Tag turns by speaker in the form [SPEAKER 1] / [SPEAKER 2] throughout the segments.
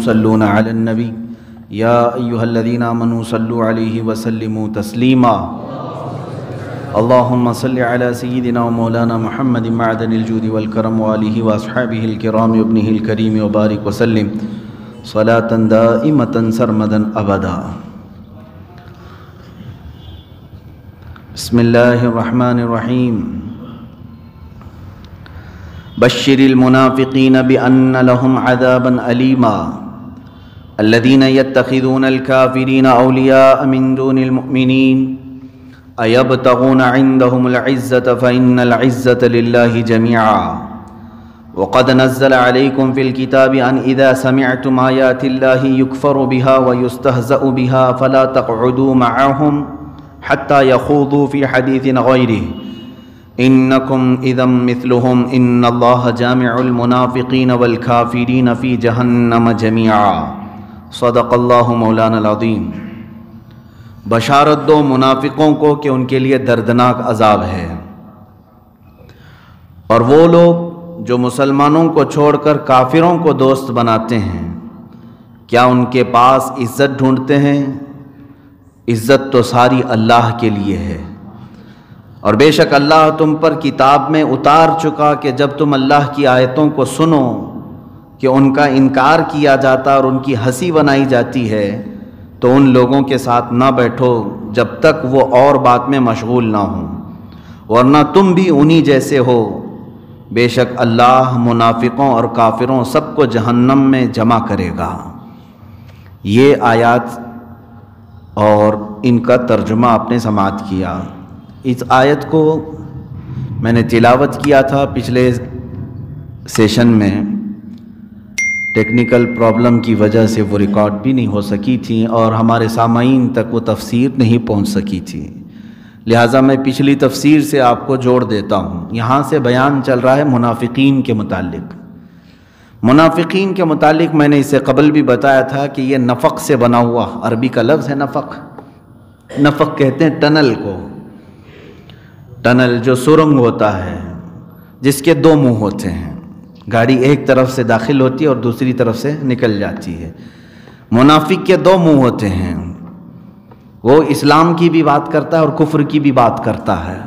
[SPEAKER 1] صلون علی النبی یا ایہا الذین آمنوا صلوا علیہ وسلموا تسلیما اللہم صل علی سیدنا و مولانا محمد معدن الجود والکرم وآلہ واصحابہ الکرام وابنہ الکریم وبارک وسلم صلاة دائمة سرمدا ابدا. بسم اللہ الرحمن الرحیم. بشر المنافقین بأن لهم عذابا علیما الذین یتخذون الکافرین اولیاء من دون المؤمنین ایبتغون عندهم العزة فإن العزة لله جميعا وقد نزل عليكم في الكتاب أن إذا سمعتم آيات الله يكفر بها ويستهزأ بها فلا تقعدوا معهم حتى يخوضوا في حديث غيره إنكم إذا مثلهم إن الله جامع المنافقين والكافرين في جهنم جميعا صدق الله مولانا العظيم. بشارت دو منافقوں کو کہ ان کے لیے دردناک عذاب ہے، اور وہ لوگ جو مسلمانوں کو چھوڑ کر کافروں کو دوست بناتے ہیں، کیا ان کے پاس عزت ڈھونڈتے ہیں؟ عزت تو ساری اللہ کے لیے ہے، اور بے شک اللہ تم پر کتاب میں اتار چکا کہ جب تم اللہ کی آیتوں کو سنو کہ ان کا انکار کیا جاتا اور ان کی ہنسی بنائی جاتی ہے تو ان لوگوں کے ساتھ نہ بیٹھو جب تک وہ اور بات میں مشغول نہ ہوں، ورنہ تم بھی انہی جیسے ہو. بے شک اللہ منافقوں اور کافروں سب کو جہنم میں جمع کرے گا. یہ آیات اور ان کا ترجمہ آپ نے سماعت کیا. اس آیت کو میں نے تلاوت کیا تھا پچھلے سیشن میں، ٹیکنیکل پرابلم کی وجہ سے وہ ریکارڈ بھی نہیں ہو سکی تھی اور ہمارے سامعین تک وہ تفسیر نہیں پہنچ سکی تھی، لہٰذا میں پچھلی تفسیر سے آپ کو جوڑ دیتا ہوں. یہاں سے بیان چل رہا ہے منافقین کے متعلق. منافقین کے متعلق میں نے اس سے قبل بھی بتایا تھا کہ یہ نفق سے بنا ہوا عربی کا لفظ ہے. نفق کہتے ہیں ٹنل کو، ٹنل جو سرنگ ہوتا ہے جس کے دو منہ ہوتے ہیں، گاڑی ایک طرف سے داخل ہوتی ہے اور دوسری طرف سے نکل جاتی ہے. منافق کے دو منہ ہوتے ہیں، وہ اسلام کی بھی بات کرتا ہے اور کفر کی بھی بات کرتا ہے،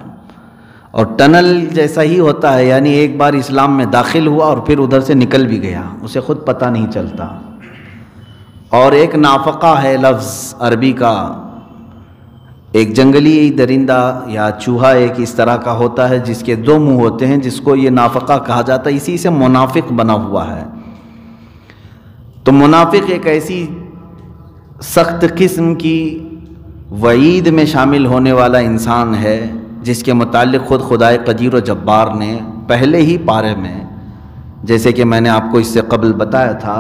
[SPEAKER 1] اور ٹنل جیسا ہی ہوتا ہے، یعنی ایک بار اسلام میں داخل ہوا اور پھر ادھر سے نکل بھی گیا، اسے خود پتہ نہیں چلتا. اور ایک نافقہ ہے لفظ عربی کا، ایک جنگلی درندہ یا چوہا ایک اس طرح کا ہوتا ہے جس کے دو منہ ہوتے ہیں، جس کو یہ نافقہ کہا جاتا ہے. اسی سے منافق بنا ہوا ہے. تو منافق ایک ایسی سخت قسم کی وعید میں شامل ہونے والا انسان ہے جس کے متعلق خود خدائے قدیر و جبار نے پہلے ہی پارے میں، جیسے کہ میں نے آپ کو اس سے قبل بتایا تھا،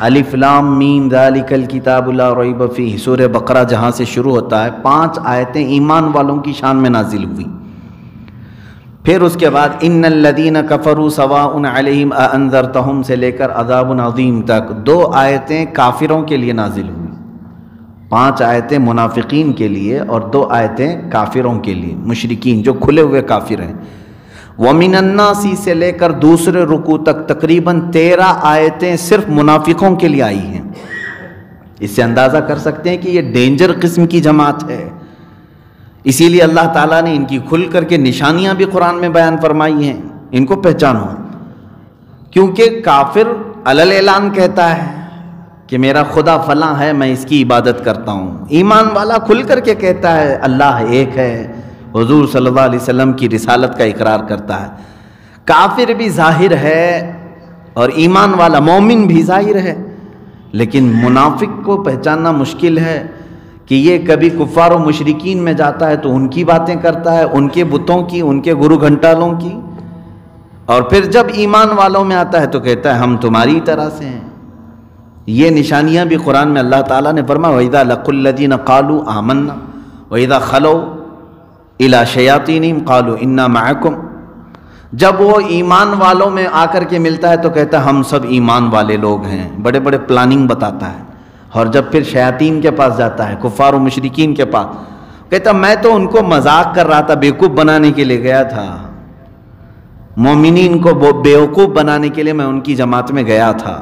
[SPEAKER 1] الف لام میم ذالک الکتاب لا ریب فیہ، سورہ بقرہ جہاں سے شروع ہوتا ہے 5 آیتیں ایمان والوں کی شان میں نازل ہوئی. پھر اس کے بعد ان الذین کفروا سواء علیہم اانذرتہم سے لے کر عذاب عظیم تک 2 آیتیں کافروں کے لیے نازل ہوئی. 5 آیتیں منافقین کے لیے اور 2 آیتیں کافروں کے لیے، مشرکین جو کھلے ہوئے کافر ہیں. وَمِنَ النَّاسِ سے لے کر دوسرے رکوع تک تقریباً 13 آیتیں صرف منافقوں کے لیے آئی ہیں. اس سے اندازہ کر سکتے ہیں کہ یہ ڈینجر قسم کی جماعت ہے. اسی لیے اللہ تعالیٰ نے ان کی کھل کر کے نشانیاں بھی قرآن میں بیان فرمائی ہیں. ان کو پہچانو، کیونکہ کافر علل اعلان کہتا ہے کہ میرا خدا فلاں ہے، میں اس کی عبادت کرتا ہوں. ایمان والا کھل کر کے کہتا ہے اللہ ایک ہے، حضور صلی اللہ علیہ وسلم کی رسالت کا اقرار کرتا ہے. کافر بھی ظاہر ہے اور ایمان والا مومن بھی ظاہر ہے، لیکن منافق کو پہچاننا مشکل ہے کہ یہ کبھی کفار و مشرکین میں جاتا ہے تو ان کی باتیں کرتا ہے، ان کے بتوں کی، ان کے گرو گھنٹالوں کی، اور پھر جب ایمان والوں میں آتا ہے تو کہتا ہے ہم تمہاری طرح سے ہیں. یہ نشانیاں بھی قرآن میں اللہ تعالیٰ نے فرمایا وَإِذَا لَقُوا الَّذِينَ قَالُوا آمَنَّا وَإِذَا خَلَوْا إِلَىٰ شَيَاطِينِهِمْ قَالُوا إِنَّا مَعَكُمْ. جب وہ ایمان والوں میں آ کر کے ملتا ہے تو کہتا ہے ہم سب ایمان والے لوگ ہیں، بڑے بڑے پلاننگ بتاتا ہے. اور جب پھر شیاطین کے پاس جاتا ہے، کفار و مشرکین کے پاس، کہتا میں تو ان کو مذاق کر رہا تھا، بیوقوف بنانے کے لیے گیا تھا. مومنین کو بیوقوف بنانے کے لیے میں ان کی جماعت میں گیا تھا.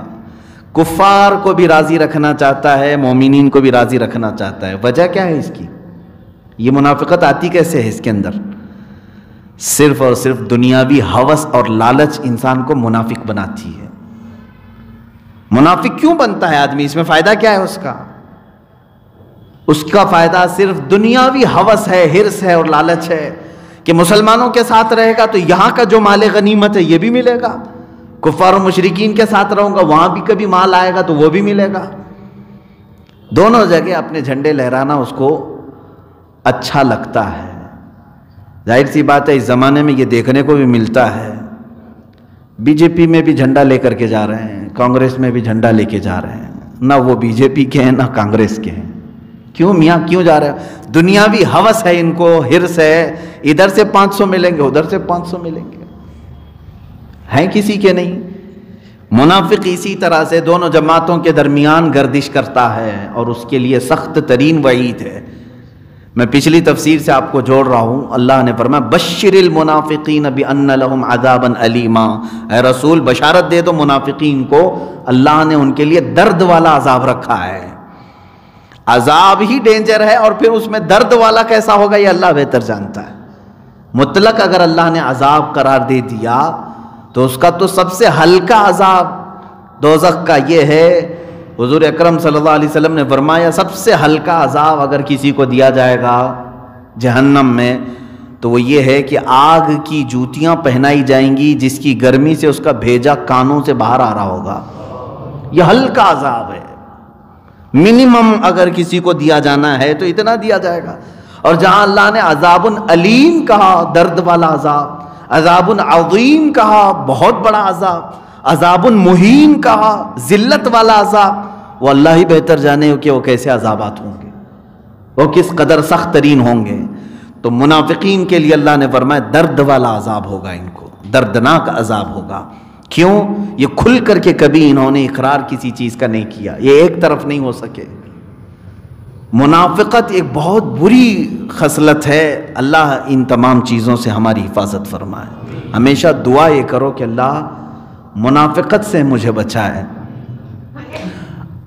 [SPEAKER 1] کفار کو بھی راضی رکھنا چاہتا ہے, مومنین کو بھی راضی رکھنا چاہتا ہے. وجہ کیا ہے اس کی؟ یہ منافقت آتی کیسے ہے اس کے اندر؟ صرف اور صرف دنیاوی ہوس اور لالچ انسان کو منافق بناتی ہے. منافق کیوں بنتا ہے آدمی؟ اس میں فائدہ کیا ہے اس کا؟ اس کا فائدہ صرف دنیاوی ہوس ہے, ہرس ہے اور لالچ ہے کہ مسلمانوں کے ساتھ رہے گا تو یہاں کا جو مال غنیمت ہے یہ بھی ملے گا, کفار و مشرکین کے ساتھ رہوں گا وہاں بھی کبھی مال آئے گا تو وہ بھی ملے گا. دونوں جگہ اپنے جھنڈے لہرانا اس کو اچھا لگتا ہے. ظاہر سی بات ہے اس زمانے میں یہ دیکھنے کو بھی ملتا ہے. بی جے پی میں بھی جھنڈا لے کر کے جا رہے ہیں, کانگریس میں بھی جھنڈا لے کے جا رہے ہیں. نہ وہ بی جے پی کے ہیں نہ کانگریس کے ہیں. کیوں میاں کیوں جا رہے ہیں؟ دنیاوی ہوس ہے ان کو, ہرس ہے. ادھر سے 500 ملیں گے, ادھر سے 500 ملیں گے. ہیں کسی کے نہیں. منافق اسی طرح سے دونوں جماعتوں کے درمیان گردش کرتا ہے اور اس کے لیے سخت ترین وعید ہے. میں پچھلی تفسیر سے آپ کو جوڑ رہا ہوں. اللہ نے فرمایا بشر المنافقین بان لهم عذابا الیما. اے رسول بشارت دے دو منافقین کو, اللہ نے ان کے لیے درد والا عذاب رکھا ہے. عذاب ہی ڈینجر ہے اور پھر اس میں درد والا کیسا ہوگا یہ اللہ بہتر جانتا ہے. مطلق اگر اللہ نے عذاب قرار دے دیا تو اس کا تو سب سے ہلکا عذاب دوزخ کا یہ ہے. حضور اکرم صلی اللہ علیہ وسلم نے فرمایا سب سے ہلکا عذاب اگر کسی کو دیا جائے گا جہنم میں تو وہ یہ ہے کہ آگ کی جوتیاں پہنائی جائیں گی جس کی گرمی سے اس کا بھیجا کانوں سے باہر آ رہا ہوگا. یہ ہلکا عذاب ہے. منیمم اگر کسی کو دیا جانا ہے تو اتنا دیا جائے گا. اور جہاں اللہ نے عذاب علیم کہا, درد والا عذاب, عذاب عظیم کہا, بہت بڑا عذاب, عذاب مہین کہا, ذلت والا عذاب, وہ اللہ ہی بہتر جانے کہ وہ کیسے عذابات ہوں گے, وہ کس قدر سخت ترین ہوں گے. تو منافقین کے لیے اللہ نے فرمایا درد والا عذاب ہوگا, ان کو دردناک عذاب ہوگا. کیوں؟ یہ کھل کر کے کبھی انہوں نے اقرار کسی چیز کا نہیں کیا, یہ ایک طرف نہیں ہو سکے. منافقت ایک بہت بری خصلت ہے. اللہ ان تمام چیزوں سے ہماری حفاظت فرمائے. ہمیشہ دعا یہ کرو کہ اللہ منافقت سے مجھے بچائے.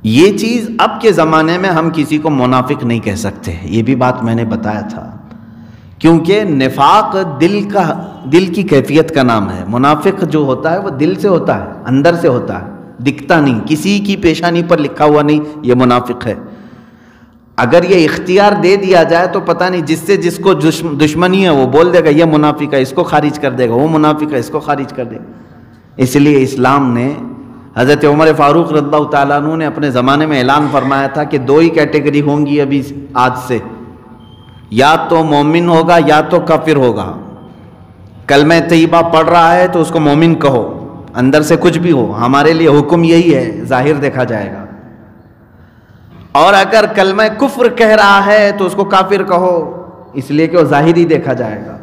[SPEAKER 1] یہ چیز اب کے زمانے میں ہم کسی کو منافق نہیں کہہ سکتے, یہ بھی بات میں نے بتایا تھا, کیونکہ نفاق دل کی کیفیت کا نام ہے. منافق جو ہوتا ہے وہ دل سے ہوتا ہے, اندر سے ہوتا ہے, دکھتا نہیں, کسی کی پیشانی پر لکھا ہوا نہیں یہ منافق ہے. اگر یہ اختیار دے دیا جائے تو پتہ نہیں جس سے جس کو دشمنی ہے وہ بول دے گا یہ منافق ہے, اس کو خارج کر دے گا, وہ منافق ہے, اس کو خارج کر دے گا. اس لیے اسلام نے, حضرت عمر فاروق رضی اللہ تعالیٰ عنہ نے اپنے زمانے میں اعلان فرمایا تھا کہ 2 ہی کیٹیگری ہوں گی ابھی آج سے, یا تو مومن ہوگا یا تو کافر ہوگا. کلمہ طیبہ پڑھ رہا ہے تو اس کو مومن کہو, اندر سے کچھ بھی ہو, ہمارے لیے حکم یہی ہے, ظاہر دیکھا جائے گا. اور اگر کلمہ کفر کہہ رہا ہے تو اس کو کافر کہو, اس لیے کہ وہ ظاہری دیکھا جائے گا.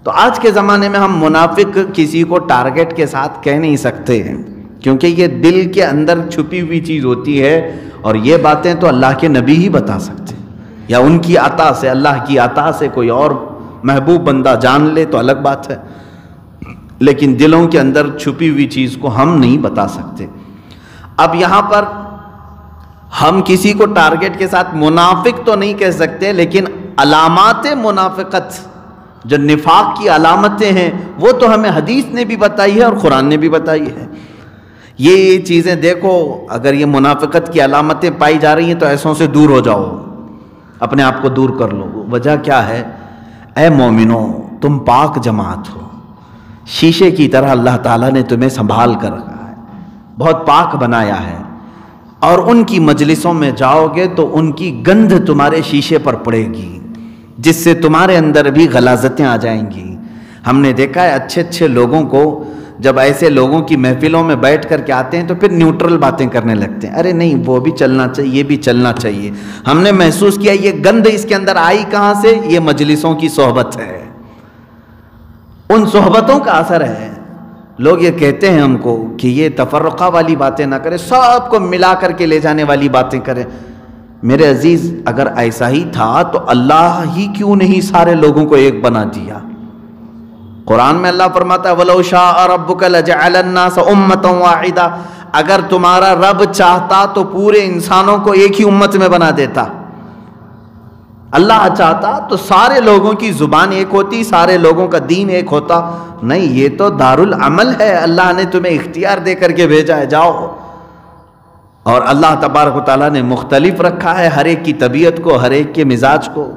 [SPEAKER 1] تو آج کے زمانے میں ہم منافق کسی کو ٹارگٹ کے ساتھ کہہ نہیں سکتے ہیں, کیونکہ یہ دل کے اندر چھپی ہوئی چیز ہوتی ہے, اور یہ باتیں تو اللہ کے نبی ہی بتا سکتے ہیں, یا ان کی عطا سے, اللہ کی عطا سے کوئی اور محبوب بندہ جان لے تو الگ بات ہے, لیکن دلوں کے اندر چھپی ہوئی چیز کو ہم نہیں بتا سکتے. اب یہاں پر ہم کسی کو ٹارگٹ کے ساتھ منافق تو نہیں کہہ سکتے, لیکن علامات منافقت جو نفاق کی علامتیں ہیں وہ تو ہمیں حدیث نے بھی بتائی ہے اور قرآن نے بھی بتائی ہے. یہ چیزیں دیکھو, اگر یہ منافقت کی علامتیں پائی جا رہی ہیں تو ایسوں سے دور ہو جاؤ, اپنے آپ کو دور کر لو. وجہ کیا ہے؟ اے مومنو, تم پاک جماعت ہو, شیشے کی طرح اللہ تعالیٰ نے تمہیں سنبھال کر رکھا ہے, بہت پاک بنایا ہے, اور ان کی مجلسوں میں جاؤ گے تو ان کی گندھ تمہارے شیشے پر پڑے گی, جس سے تمہارے اندر بھی غلاظتیں آ جائیں گی. ہم نے دیکھا ہے اچھے اچھے لوگوں کو جب ایسے لوگوں کی محفلوں میں بیٹھ کر کے آتے ہیں تو پھر نیوٹرل باتیں کرنے لگتے ہیں, ارے نہیں وہ بھی چلنا چاہیے, یہ بھی چلنا چاہیے. ہم نے محسوس کیا یہ گند اس کے اندر آئی کہاں سے؟ یہ مجلسوں کی صحبت ہے, ان صحبتوں کا اثر ہے. لوگ یہ کہتے ہیں ہم کو کہ یہ تفرقہ والی باتیں نہ کریں, سب کو ملا کر کے لے جانے والی باتیں کریں. میرے عزیز, اگر ایسا ہی تھا تو اللہ ہی کیوں نہیں سارے لوگوں کو ایک بنا دیا؟ قرآن میں اللہ فرماتا ہے وَلَوْ شَاءَ رَبُّكَ لَجَعَلَ النَّاسَ أُمَّةً وَاحِدَةً، اگر تمہارا رب چاہتا تو پورے انسانوں کو ایک ہی امت میں بنا دیتا. اللہ چاہتا تو سارے لوگوں کی زبان ایک ہوتی، سارے لوگوں کا دین ایک ہوتا. نہیں، یہ تو دارالعمل ہے، اللہ نے تمہیں اختیار دے کر کے بھیجا ہے، جاؤ. اور اللہ تبارک و تعالیٰ نے مختلف رکھا ہے ہر ایک کی طبیعت کو، ہر ایک کے مزاج کو.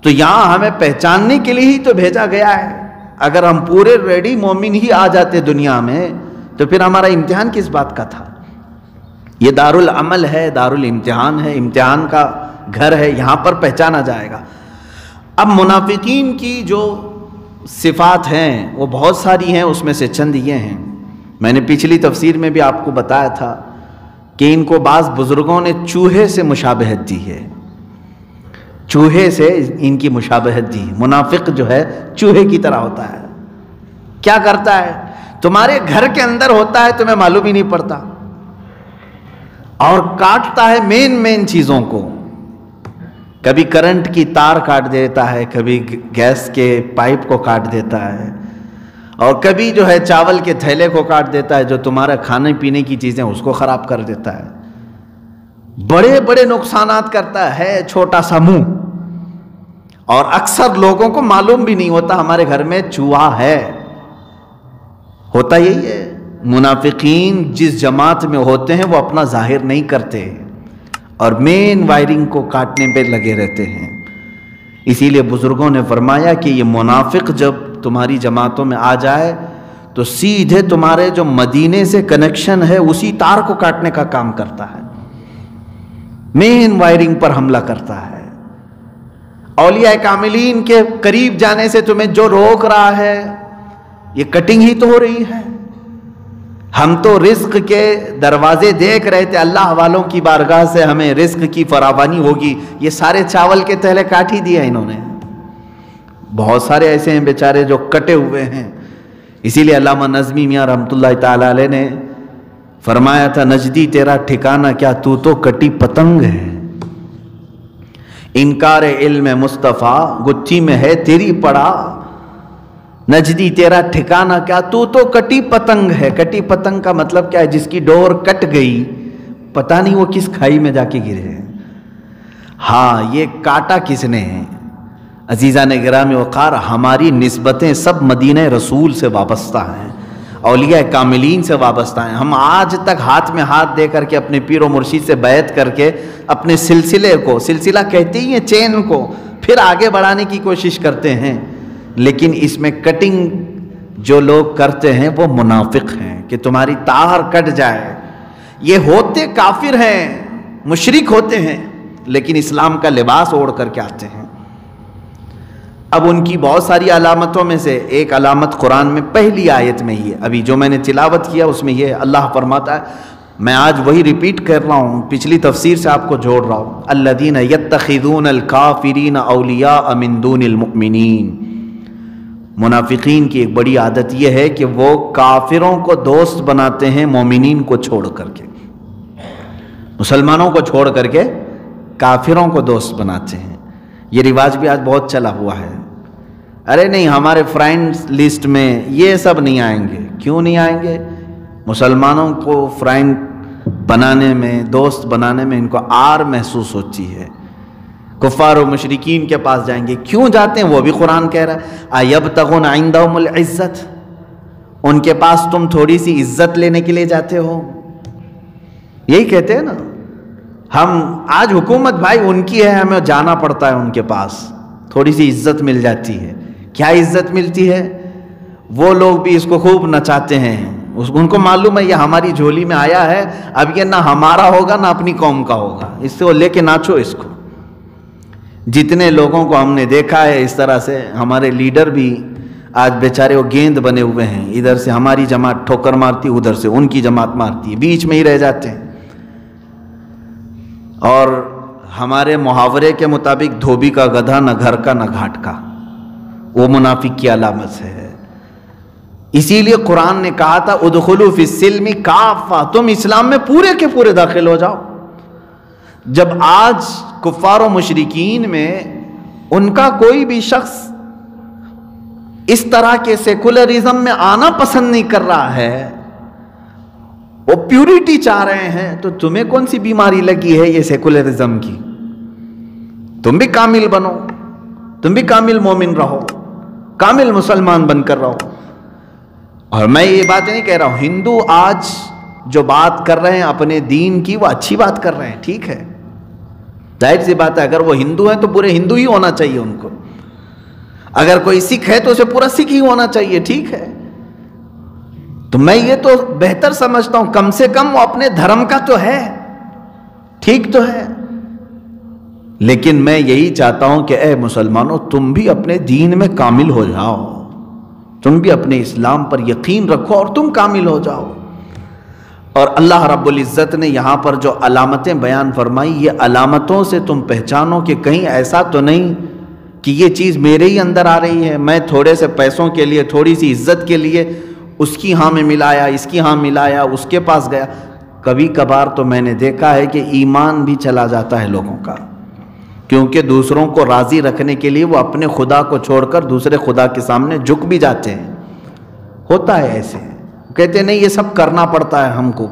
[SPEAKER 1] تو یہاں ہمیں پہچاننے کے لیے ہی تو بھیجا گیا ہے. اگر ہم پورے ریڈی مومن ہی آ جاتے دنیا میں تو پھر ہمارا امتحان کس بات کا تھا؟ یہ دارالعمل ہے، دارالامتحان ہے، امتحان کا گھر ہے، یہاں پر پہچانا جائے گا. اب منافقین کی جو صفات ہیں وہ بہت ساری ہیں، اس میں سے چند یہ ہیں. میں نے پچھلی تفسیر میں بھی آپ کو بتایا تھا کہ ان کو بعض بزرگوں نے چوہے سے مشابہت دی ہے. چوہے سے ان کی مشابہت دی. منافق جو ہے چوہے کی طرح ہوتا ہے. کیا کرتا ہے؟ تمہارے گھر کے اندر ہوتا ہے، تمہیں معلوم ہی نہیں پڑتا، اور کاٹتا ہے مین چیزوں کو. کبھی کرنٹ کی تار کاٹ دیتا ہے، کبھی گیس کے پائپ کو کاٹ دیتا ہے، اور کبھی جو ہے چاول کے تھیلے کو کاٹ دیتا ہے، جو تمہارا کھانے پینے کی چیزیں اس کو خراب کر دیتا ہے. بڑے بڑے نقصانات کرتا ہے چھوٹا سا منہ. اور اکثر لوگوں کو معلوم بھی نہیں ہوتا ہمارے گھر میں چوہا ہے. ہوتا یہی ہے. منافقین جس جماعت میں ہوتے ہیں وہ اپنا ظاہر نہیں کرتے اور مین وائرنگ کو کاٹنے پہ لگے رہتے ہیں. اسی لیے بزرگوں نے فرمایا کہ یہ منافق جب تمہاری جماعتوں میں آ جائے تو سیدھے تمہارے جو مدینے سے کنیکشن ہے اسی تار کو کاٹنے کا کام کرتا ہے، مین وائرنگ پر حملہ کرتا ہے. اولیاء کاملین کے قریب جانے سے تمہیں جو روک رہا ہے یہ کٹنگ ہی تو ہو رہی ہے. ہم تو رزق کے دروازے دیکھ رہے تھے، اللہ والوں کی بارگاہ سے ہمیں رزق کی فراوانی ہوگی، یہ سارے چاول کے تھیلے کاٹ ہی دیا انہوں نے. بہت سارے ایسے ہیں بیچارے جو کٹے ہوئے ہیں. اسی لیے علامہ نظمی میاں رحمۃ اللہ تعالی علیہ نے فرمایا تھا نجدی تیرا ٹھکانہ کیا، تو تو کٹی پتنگ ہے. انکار علم مصطفیٰ گتھی میں ہے تیری پڑا، نجدی تیرا ٹھکانہ کیا، تو تو کٹی پتنگ ہے. کٹی پتنگ کا مطلب کیا ہے؟ جس کی ڈور کٹ گئی، پتہ نہیں وہ کس کھائی میں جا کے گرے. ہاں، یہ کاٹا کس نے ہے؟ عزیزان گرامی وقار، ہماری نسبتیں سب مدینہ رسول سے وابستہ ہیں، اولیاء کاملین سے وابستہ ہیں. ہم آج تک ہاتھ میں ہاتھ دے کر کے اپنے پیر و مرشید سے بیعت کر کے اپنے سلسلے کو، سلسلہ کہتے ہی ہیں چین کو، پھر آگے بڑھانے کی کوشش کرتے ہیں. لیکن اس میں کٹنگ جو لوگ کرتے ہیں وہ منافق ہیں کہ تمہاری تار کٹ جائے. یہ ہوتے کافر ہیں، مشرک ہوتے ہیں، لیکن اسلام کا لباس اوڑھ کر کے آتے ہیں. اب ان کی بہت ساری علامتوں میں سے ایک علامت قرآن میں پہلی آیت میں ہی ہے. ابھی جو میں نے تلاوت کیا اس میں یہ اللہ فرماتا ہے، میں آج وہی ریپیٹ کر رہا ہوں، پچھلی تفسیر سے آپ کو جوڑ رہا ہوں. الذین یتخذون الکافرین اولیاء من دون المؤمنین. منافقین کی ایک بڑی عادت یہ ہے کہ وہ کافروں کو دوست بناتے ہیں مومنین کو چھوڑ کر کے، مسلمانوں کو چھوڑ کر کے کافروں کو دوست بناتے ہیں. یہ رواج بھی آج بہت چلا ہوا ہے. ارے نہیں، ہمارے فرینڈز لسٹ میں یہ سب نہیں آئیں گے. کیوں نہیں آئیں گے؟ مسلمانوں کو فرینڈ بنانے میں، دوست بنانے میں ان کو آر محسوس ہوتی ہے. کفار و مشرکین کے پاس جائیں گے. کیوں جاتے ہیں؟ وہ بھی قرآن کہہ رہا ہے ایبتغون عندہم العزت. ان کے پاس تم تھوڑی سی عزت لینے کے لیے جاتے ہو. یہی کہتے ہیں نا ہم آج، حکومت بھائی ان کی ہے، ہمیں جانا پڑتا ہے ان کے پاس، تھوڑی سی عزت مل جاتی ہے. کیا عزت ملتی ہے؟ وہ لوگ بھی اس کو خوب نچاتے ہیں. ان کو معلوم ہے یہ ہماری جھولی میں آیا ہے، اب یہ نہ ہمارا ہوگا نہ اپنی قوم کا ہوگا، اس سے وہ لے کے ناچو اس کو. جتنے لوگوں کو ہم نے دیکھا ہے اس طرح سے، ہمارے لیڈر بھی آج بیچارے وہ گیند بنے ہوئے ہیں، ادھر سے ہماری جماعت ٹھوکر مارتی، ادھر سے ان کی جماعت مارتی ہے، بیچ میں ہی رہ جاتے ہیں. اور ہمارے محاورے کے مطابق دھوبی کا گدھا نہ گھر کا نہ گھاٹ کا، وہ منافق کی علامت ہے. اسی لیے قرآن نے کہا تھا ادخلوا فی السلم کافہ، تم اسلام میں پورے کے پورے داخل ہو جاؤ. جب آج کفار و مشرکین میں ان کا کوئی بھی شخص اس طرح کے سیکولرزم میں آنا پسند نہیں کر رہا ہے، وہ پیورٹی چاہ رہے ہیں، تو تمہیں کون سی بیماری لگی ہے یہ سیکولرزم کی؟ تم بھی کامل بنو، تم بھی کامل مومن رہو، کامل مسلمان بن کر رہو۔ اور میں یہ بات نہیں کہہ رہا ہوں، ہندو آج جو بات کر رہے ہیں اپنے دین کی وہ اچھی بات کر رہے ہیں، ٹھیک ہے، ظاہر سی بات ہے، اگر وہ ہندو ہیں تو پورے ہندو ہی ہونا چاہیے ان کو، اگر کوئی سکھ ہے تو اسے پورا سکھ ہی ہونا چاہیے، ٹھیک ہے۔ تو میں یہ تو بہتر سمجھتا ہوں، کم سے کم وہ اپنے دھرم کا تو ہے، ٹھیک تو ہے۔ لیکن میں یہی چاہتا ہوں کہ اے مسلمانوں، تم بھی اپنے دین میں کامل ہو جاؤ، تم بھی اپنے اسلام پر یقین رکھو اور تم کامل ہو جاؤ۔ اور اللہ رب العزت نے یہاں پر جو علامتیں بیان فرمائی، یہ علامتوں سے تم پہچانو کہ کہیں ایسا تو نہیں کہ یہ چیز میرے ہی اندر آ رہی ہے، میں تھوڑے سے پیسوں کے لیے، تھوڑی سی عزت کے لیے اس کی ہاں میں ملایا، اس کی ہاں ملایا، اس کے پاس گیا۔ کبھی کبھار تو میں نے دیکھا ہے کہ ایمان بھی چلا جاتا ہے لوگوں کا، کیونکہ دوسروں کو راضی رکھنے کے لیے وہ اپنے خدا کو چھوڑ کر دوسرے خدا کے سامنے جھک بھی جاتے ہیں۔ ہوتا ہے ایسے، کہتے ہیں نہیں یہ سب کرنا پڑتا ہے ہم کو،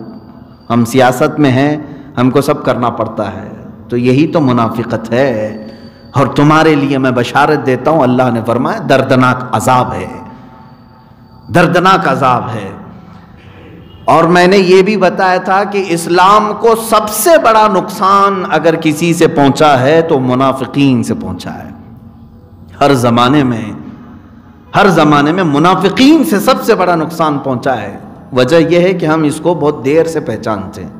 [SPEAKER 1] ہم سیاست میں ہیں، ہم کو سب کرنا پڑتا ہے۔ تو یہی تو منافقت ہے، اور تمہارے لیے میں بشارت دیتا ہوں، اللہ نے فرمایا دردناک عذاب ہے، دردناک عذاب ہے۔ اور میں نے یہ بھی بتایا تھا کہ اسلام کو سب سے بڑا نقصان اگر کسی سے پہنچا ہے تو منافقین سے پہنچا ہے۔ ہر زمانے میں منافقین سے سب سے بڑا نقصان پہنچا ہے۔ وجہ یہ ہے کہ ہم اس کو بہت دیر سے پہچانتے ہیں۔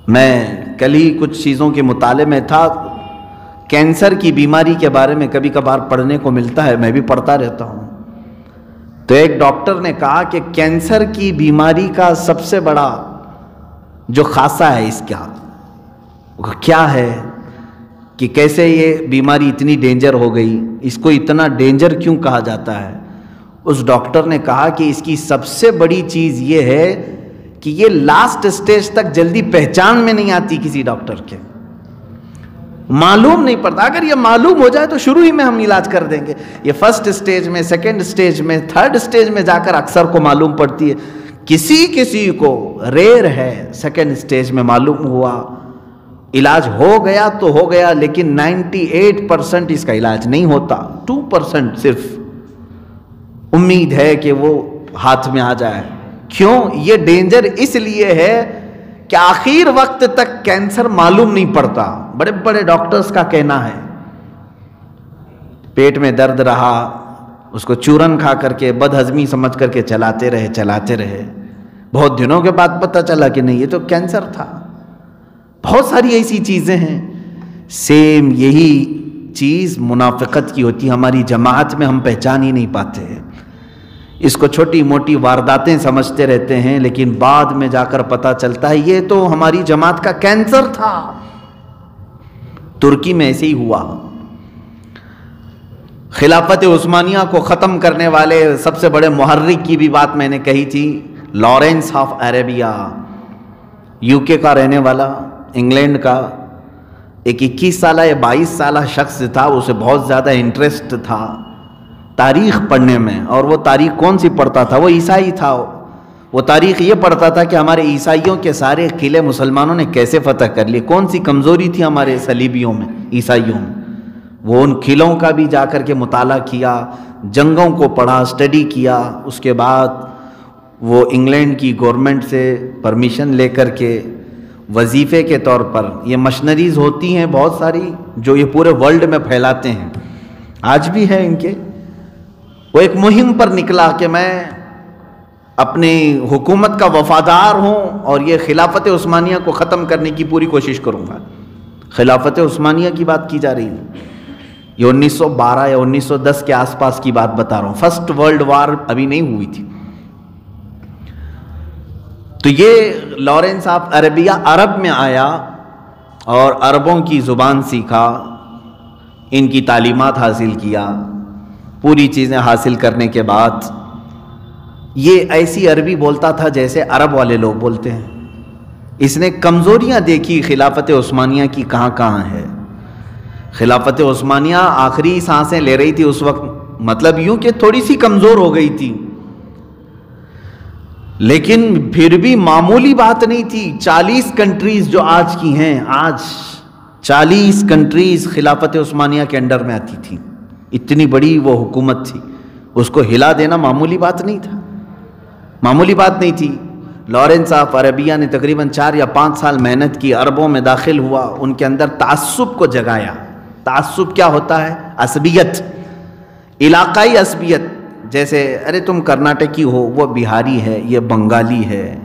[SPEAKER 1] میں کل ہی کچھ چیزوں کے مطالعے میں تھا، کینسر کی بیماری کے بارے میں کبھی کبھار پڑھنے کو ملتا ہے، میں بھی پڑھتا رہتا ہوں۔ تو ایک ڈاکٹر نے کہا کہ کینسر کی بیماری کا سب سے بڑا جو خاصہ ہے اس کا کیا ہے، کہ کیسے یہ بیماری اتنی ڈینجر ہو گئی، اس کو اتنا ڈینجر کیوں کہا جاتا ہے۔ اس ڈاکٹر نے کہا کہ اس کی سب سے بڑی چیز یہ ہے کہ یہ لاسٹ سٹیج تک جلدی پہچان میں نہیں آتی کسی ڈاکٹر کے، معلوم نہیں پڑتا۔ اگر یہ معلوم ہو جائے تو شروع ہی میں ہم علاج کر دیں گے۔ یہ فرسٹ سٹیج میں، سیکنڈ سٹیج میں، تھرڈ سٹیج میں جا کر اکثر کو معلوم پڑتی ہے، کسی کو ریئر ہے سیکنڈ سٹیج میں معلوم ہوا، علاج ہو گیا تو ہو گیا، لیکن 98% اس کا علاج نہیں ہوتا، 2% صرف امید ہے کہ وہ ہاتھ میں آ جائے۔ کیوں؟ یہ ڈینجر اس لیے ہے کہ آخر وقت تک کینسر معلوم نہیں پڑتا۔ بڑے بڑے ڈاکٹرز کا کہنا ہے پیٹ میں درد رہا، اس کو چورن کھا کر کے بد ہضمی سمجھ کر کے چلاتے رہے، بہت دنوں کے بعد پتہ چلا کہ نہیں یہ تو کینسر تھا۔ بہت ساری ایسی چیزیں ہیں۔ سیم یہی چیز منافقت کی ہوتی ہے، ہماری جماعت میں ہم پہچان ہی نہیں پاتے ہیں، اس کو چھوٹی موٹی وارداتیں سمجھتے رہتے ہیں، لیکن بعد میں جا کر پتہ چلتا ہے یہ تو ہماری جماعت کا کینسر تھا۔ ترکی میں ایسے ہی ہوا۔ خلافت عثمانیہ کو ختم کرنے والے سب سے بڑے محرک کی بھی بات میں نے کہی تھی، لارنس آف عربیہ، UK کا رہنے والا، انگلینڈ کا، ایک 21 سالہ یا 22 سالہ شخص تھا، اسے بہت زیادہ انٹرسٹ تھا تاریخ پڑھنے میں، اور وہ تاریخ کون سی پڑھتا تھا؟ وہ عیسائی تھا۔ وہ تاریخ یہ پڑھتا تھا کہ ہمارے عیسائیوں کے سارے قلعے مسلمانوں نے کیسے فتح کر لیے، کون سی کمزوری تھی ہمارے صلیبیوں میں، عیسائیوں میں۔ وہ ان قلعوں کا بھی جا کر کے مطالعہ کیا، جنگوں کو پڑھا، اسٹڈی کیا۔ اس کے بعد وہ انگلینڈ کی گورنمنٹ سے پرمیشن لے کر کے وظیفے کے طور پر، یہ مشنریز ہوتی ہیں بہت ساری جو یہ پورے ورلڈ میں پھیلاتے ہیں، آج بھی ہے ان کے، وہ ایک مہم پر نکلا کہ میں اپنی حکومت کا وفادار ہوں اور یہ خلافت عثمانیہ کو ختم کرنے کی پوری کوشش کروں گا۔ خلافت عثمانیہ کی بات کی جا رہی ہے، یہ 1912 یا 1910 کے آس پاس کی بات بتا رہا ہوں، فرسٹ ورلڈ وار ابھی نہیں ہوئی تھی۔ تو یہ لارنس آف عربیہ عرب میں آیا اور عربوں کی زبان سیکھا، ان کی تعلیمات حاصل کیا، پوری چیزیں حاصل کرنے کے بعد یہ ایسی عربی بولتا تھا جیسے عرب والے لوگ بولتے ہیں۔ اس نے کمزوریاں دیکھی خلافت عثمانیہ کی کہاں کہاں ہے۔ خلافت عثمانیہ آخری سانسیں لے رہی تھی اس وقت، مطلب یوں کہ تھوڑی سی کمزور ہو گئی تھی، لیکن پھر بھی معمولی بات نہیں تھی۔ 40 کنٹریز جو آج کی ہیں، آج 40 کنٹریز خلافت عثمانیہ کے انڈر میں آتی تھی، اتنی بڑی وہ حکومت تھی، اس کو ہلا دینا معمولی بات نہیں تھا، معمولی بات نہیں تھی۔ لارنس آف عربیہ نے تقریباً 4 یا 5 سال محنت کی، عربوں میں داخل ہوا، ان کے اندر تعصب کو جگایا۔ تعصب کیا ہوتا ہے؟ عصبیت، علاقائی عصبیت، جیسے ارے تم کرناٹکی ہو، وہ بہاری ہے، یہ بنگالی ہے،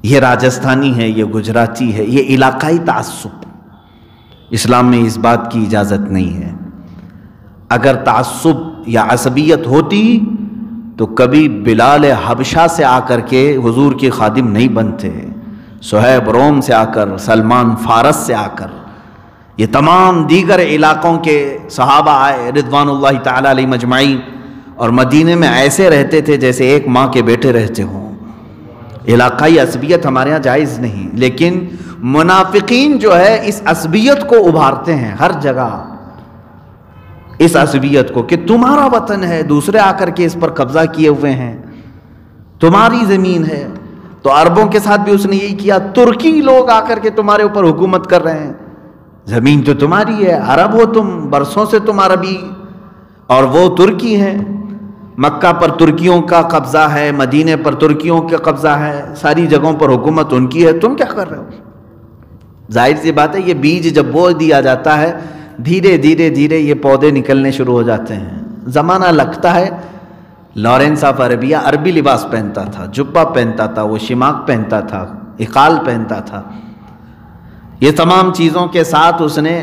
[SPEAKER 1] یہ راجستھانی ہے، یہ گجراتی ہے، یہ علاقائی تعصب۔ اسلام میں اس بات کی اجازت نہیں ہے۔ اگر تعصب یا عصبیت ہوتی تو کبھی بلال حبشہ سے آ کر کے حضور کے خادم نہیں بنتے، صہیب روم سے آ کر، سلمان فارس سے آ کر، یہ تمام دیگر علاقوں کے صحابہ آئے رضوان اللہ تعالی علیہ مجمعین، اور مدینے میں ایسے رہتے تھے جیسے ایک ماں کے بیٹے رہتے ہوں۔ علاقائی عصبیت ہمارے ہاں جائز نہیں، لیکن منافقین جو ہے اس عصبیت کو ابھارتے ہیں ہر جگہ، اس عصبیت کو کہ تمہارا وطن ہے، دوسرے آ کر کے اس پر قبضہ کیے ہوئے ہیں، تمہاری زمین ہے۔ تو عربوں کے ساتھ بھی اس نے یہی کیا، ترکی لوگ آ کر کے تمہارے اوپر حکومت کر رہے ہیں، زمین تو تمہاری ہے، عرب ہو تم، برسوں سے تم عربی، اور وہ ترکی ہیں۔ مکہ پر ترکیوں کا قبضہ ہے، مدینے پر ترکیوں کا قبضہ ہے، ساری جگہوں پر حکومت ان کی ہے، تم کیا کر رہے ہو؟ ظاہر سی بات ہے، یہ بیج جب بو دیا جاتا ہے، دھیرے دھیرے دھیرے یہ پودے نکلنے شروع ہو جاتے ہیں، زمانہ لگتا ہے۔ لارنس آف عربیہ عربی لباس پہنتا تھا، جبہ پہنتا تھا، وہ شماغ پہنتا تھا، اقال پہنتا تھا، یہ تمام چیزوں کے ساتھ اس نے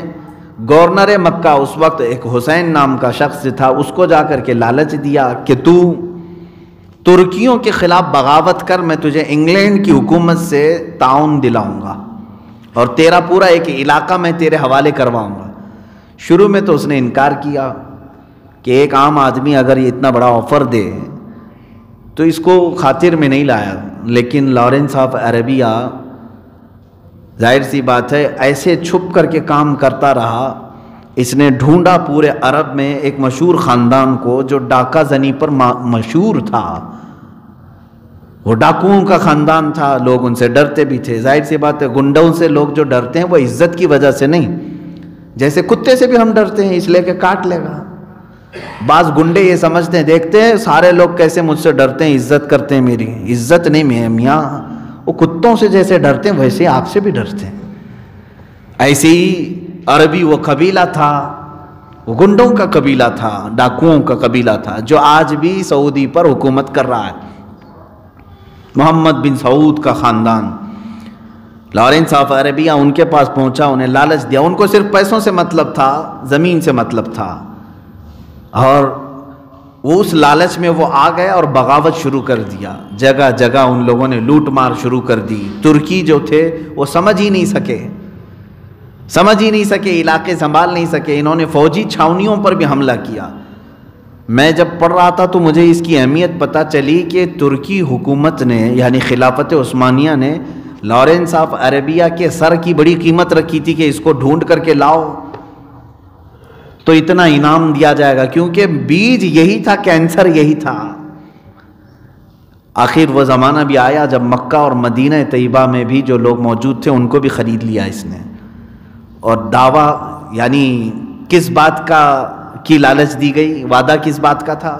[SPEAKER 1] گورنر مکہ، اس وقت ایک حسین نام کا شخص تھا، اس کو جا کر کے لالچ دیا کہ تو ترکیوں کے خلاف بغاوت کر، میں تجھے انگلینڈ کی حکومت سے تعاون دلاؤں گا اور تیرا پورا ایک علاقہ میں تیرے حوالے کرواؤں گا۔ شروع میں تو اس نے انکار کیا کہ ایک عام آدمی اگر یہ اتنا بڑا آفر دے تو اس کو خاطر میں نہیں لایا، لیکن لارنس آف عربیہ ظاہر سی بات ہے ایسے چھپ کر کے کام کرتا رہا۔ اس نے ڈھونڈا پورے عرب میں ایک مشہور خاندان کو جو ڈاکہ زنی پر مشہور تھا، وہ ڈاکوؤں کا خاندان تھا، لوگ ان سے ڈرتے بھی تھے۔ ظاہر سی بات ہے گنڈوں سے لوگ جو ڈرتے ہیں وہ عزت کی وجہ سے نہیں، جیسے کتے سے بھی ہم ڈرتے ہیں اس لیے کہ کاٹ لے گا۔ بعض گنڈے یہ سمجھتے ہیں، دیکھتے ہیں سارے لوگ کیسے مجھ سے ڈرتے ہیں، عزت کرتے ہیں میری، عزت نہیں میاں، وہ کتوں سے جیسے ڈرتے ہیں ویسے آپ سے بھی ڈرتے ہیں۔ ایسے ہی عربی وہ قبیلہ تھا، وہ گنڈوں کا قبیلہ تھا، ڈاکوؤں کا قبیلہ تھا، جو آج بھی سعودی پر حکومت کر رہا ہے، محمد بن سعود کا خاندان۔ لارنس آف عربیہ ان کے پاس پہنچا، انہیں لالچ دیا، ان کو صرف پیسوں سے مطلب تھا، زمین سے مطلب تھا، اور وہ اس لالچ میں وہ آ گئے اور بغاوت شروع کر دیا، جگہ جگہ ان لوگوں نے لوٹ مار شروع کر دی۔ ترکی جو تھے وہ سمجھ ہی نہیں سکے، علاقے سنبھال نہیں سکے، انہوں نے فوجی چھاونیوں پر بھی حملہ کیا۔ میں جب پڑھ رہا تھا تو مجھے اس کی اہمیت پتہ چلی کہ ترکی حکومت نے یعنی خلافت عثمانیہ نے لارنس آف عربیہ کے سر کی بڑی قیمت رکھی تھی کہ اس کو ڈھونڈ کر کے لاؤ تو اتنا انعام دیا جائے گا، کیونکہ بیج یہی تھا، کینسر یہی تھا۔ آخر وہ زمانہ بھی آیا جب مکہ اور مدینہ طیبہ میں بھی جو لوگ موجود تھے ان کو بھی خرید لیا اس نے، اور دعویٰ یعنی کس بات کی لالچ دی گئی، وعدہ کس بات کا تھا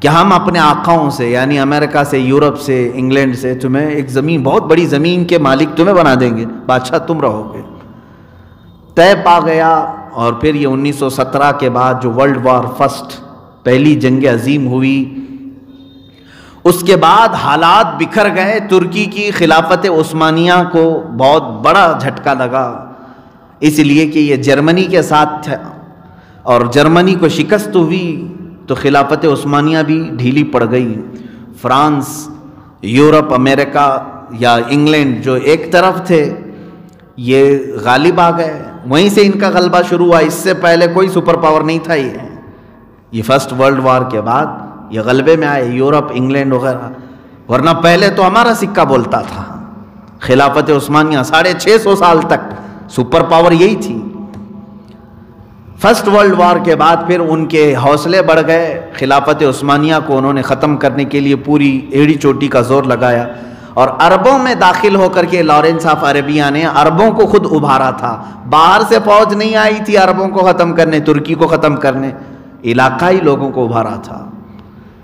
[SPEAKER 1] کہ ہم اپنے آقاؤں سے یعنی امریکہ سے، یورپ سے، انگلینڈ سے تمہیں ایک زمین، بہت بڑی زمین کے مالک تمہیں بنا دیں گے، بادشاہ تم رہو گے۔ طے پا گیا، اور پھر یہ 1917 کے بعد جو ورلڈ وار فرسٹ، پہلی جنگ عظیم ہوئی، اس کے بعد حالات بکھر گئے، ترکی کی خلافت عثمانیہ کو بہت بڑا جھٹکا لگا، اس لیے کہ یہ جرمنی کے ساتھ تھا، اور جرمنی کو شکست ہوئی تو خلافت عثمانیہ بھی ڈھیلی پڑ گئی۔ فرانس، یورپ، امریکہ یا انگلینڈ جو ایک طرف تھے یہ غالب آ گئے، وہیں سے ان کا غلبہ شروع ہوا، اس سے پہلے کوئی سپر پاور نہیں تھا۔ یہ فرسٹ ورلڈ وار کے بعد یہ غلبے میں آئے، یورپ، انگلینڈ وغیرہ، ورنہ پہلے تو ہمارا سکہ بولتا تھا۔ خلافت عثمانیہ 650 سال تک سپر پاور یہی تھی۔ فرسٹ ورلڈ وار کے بعد پھر ان کے حوصلے بڑھ گئے، خلافت عثمانیہ کو انہوں نے ختم کرنے کے لیے پوری ایڑی چوٹی کا زور لگایا، اور عربوں میں داخل ہو کر کے لارنس آف عربیہ نے عربوں کو خود ابھارا تھا۔ باہر سے فوج نہیں آئی تھی عربوں کو ختم کرنے، ترکی کو ختم کرنے، علاقائی لوگوں کو ابھارا تھا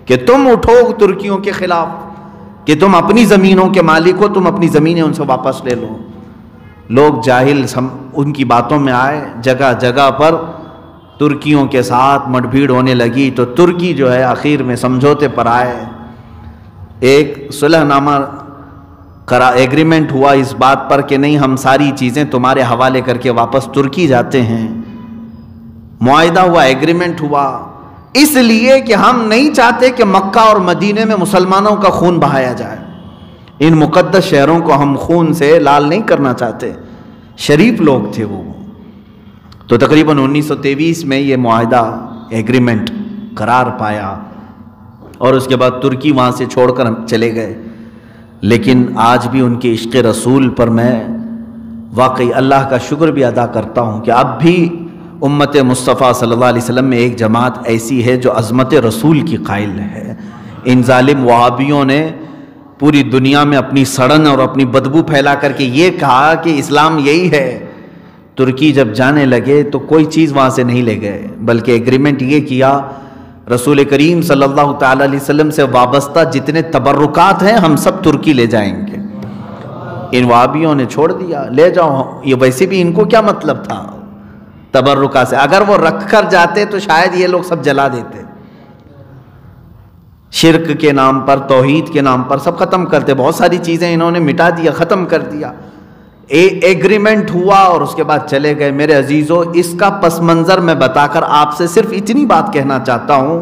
[SPEAKER 1] کہ تم اٹھو ترکیوں کے خلاف، کہ تم اپنی زمینوں کے مالک ہو، تم اپنی زمینیں ان سے واپس لے لو۔ لوگ جاہل ان کی باتوں میں آئے، جگہ جگہ پر ترکیوں کے ساتھ مٹ بھیڑ ہونے لگی، تو ترکی جو ہے آخر میں سمجھوتے پر آئے، ایک صلح نامہ ایگریمنٹ ہوا اس بات پر کہ نہیں، ہم ساری چیزیں تمہارے حوالے کر کے واپس ترکی جاتے ہیں۔ معاہدہ ہوا، ایگریمنٹ ہوا، اس لیے کہ ہم نہیں چاہتے کہ مکہ اور مدینے میں مسلمانوں کا خون بہایا جائے، ان مقدس شہروں کو ہم خون سے لال نہیں کرنا چاہتے، شریف لوگ تھے وہ۔ تو تقریباً 1923 میں یہ معاہدہ ایگریمنٹ قرار پایا، اور اس کے بعد ترکی وہاں سے چھوڑ کر چلے گئے۔ لیکن آج بھی ان کے عشق رسول پر میں واقعی اللہ کا شکر بھی ادا کرتا ہوں کہ اب بھی امت مصطفیٰ صلی اللہ علیہ وسلم میں ایک جماعت ایسی ہے جو عظمت رسول کی قائل ہے۔ ان ظالم وہابیوں نے پوری دنیا میں اپنی سڑن اور اپنی بدبو پھیلا کر کے یہ کہا کہ اسلام یہی ہے۔ ترکی جب جانے لگے تو کوئی چیز وہاں سے نہیں لے گئے، بلکہ ایگریمنٹ یہ کیا، رسول کریم صلی اللہ تعالی علیہ وسلم سے وابستہ جتنے تبرکات ہیں ہم سب ترکی لے جائیں گے۔ ان وہابیوں نے چھوڑ دیا، لے جاؤ، یہ ویسے بھی ان کو کیا مطلب تھا تبرکات سے، اگر وہ رکھ کر جاتے تو شاید یہ لوگ سب جلا دیتے، شرک کے نام پر، توحید کے نام پر سب ختم کرتے، بہت ساری چیزیں انہوں نے مٹا دیا، ختم کر دیا۔ ایگریمنٹ ہوا اور اس کے بعد چلے گئے۔ میرے عزیزو، اس کا پس منظر میں بتا کر آپ سے صرف اتنی بات کہنا چاہتا ہوں،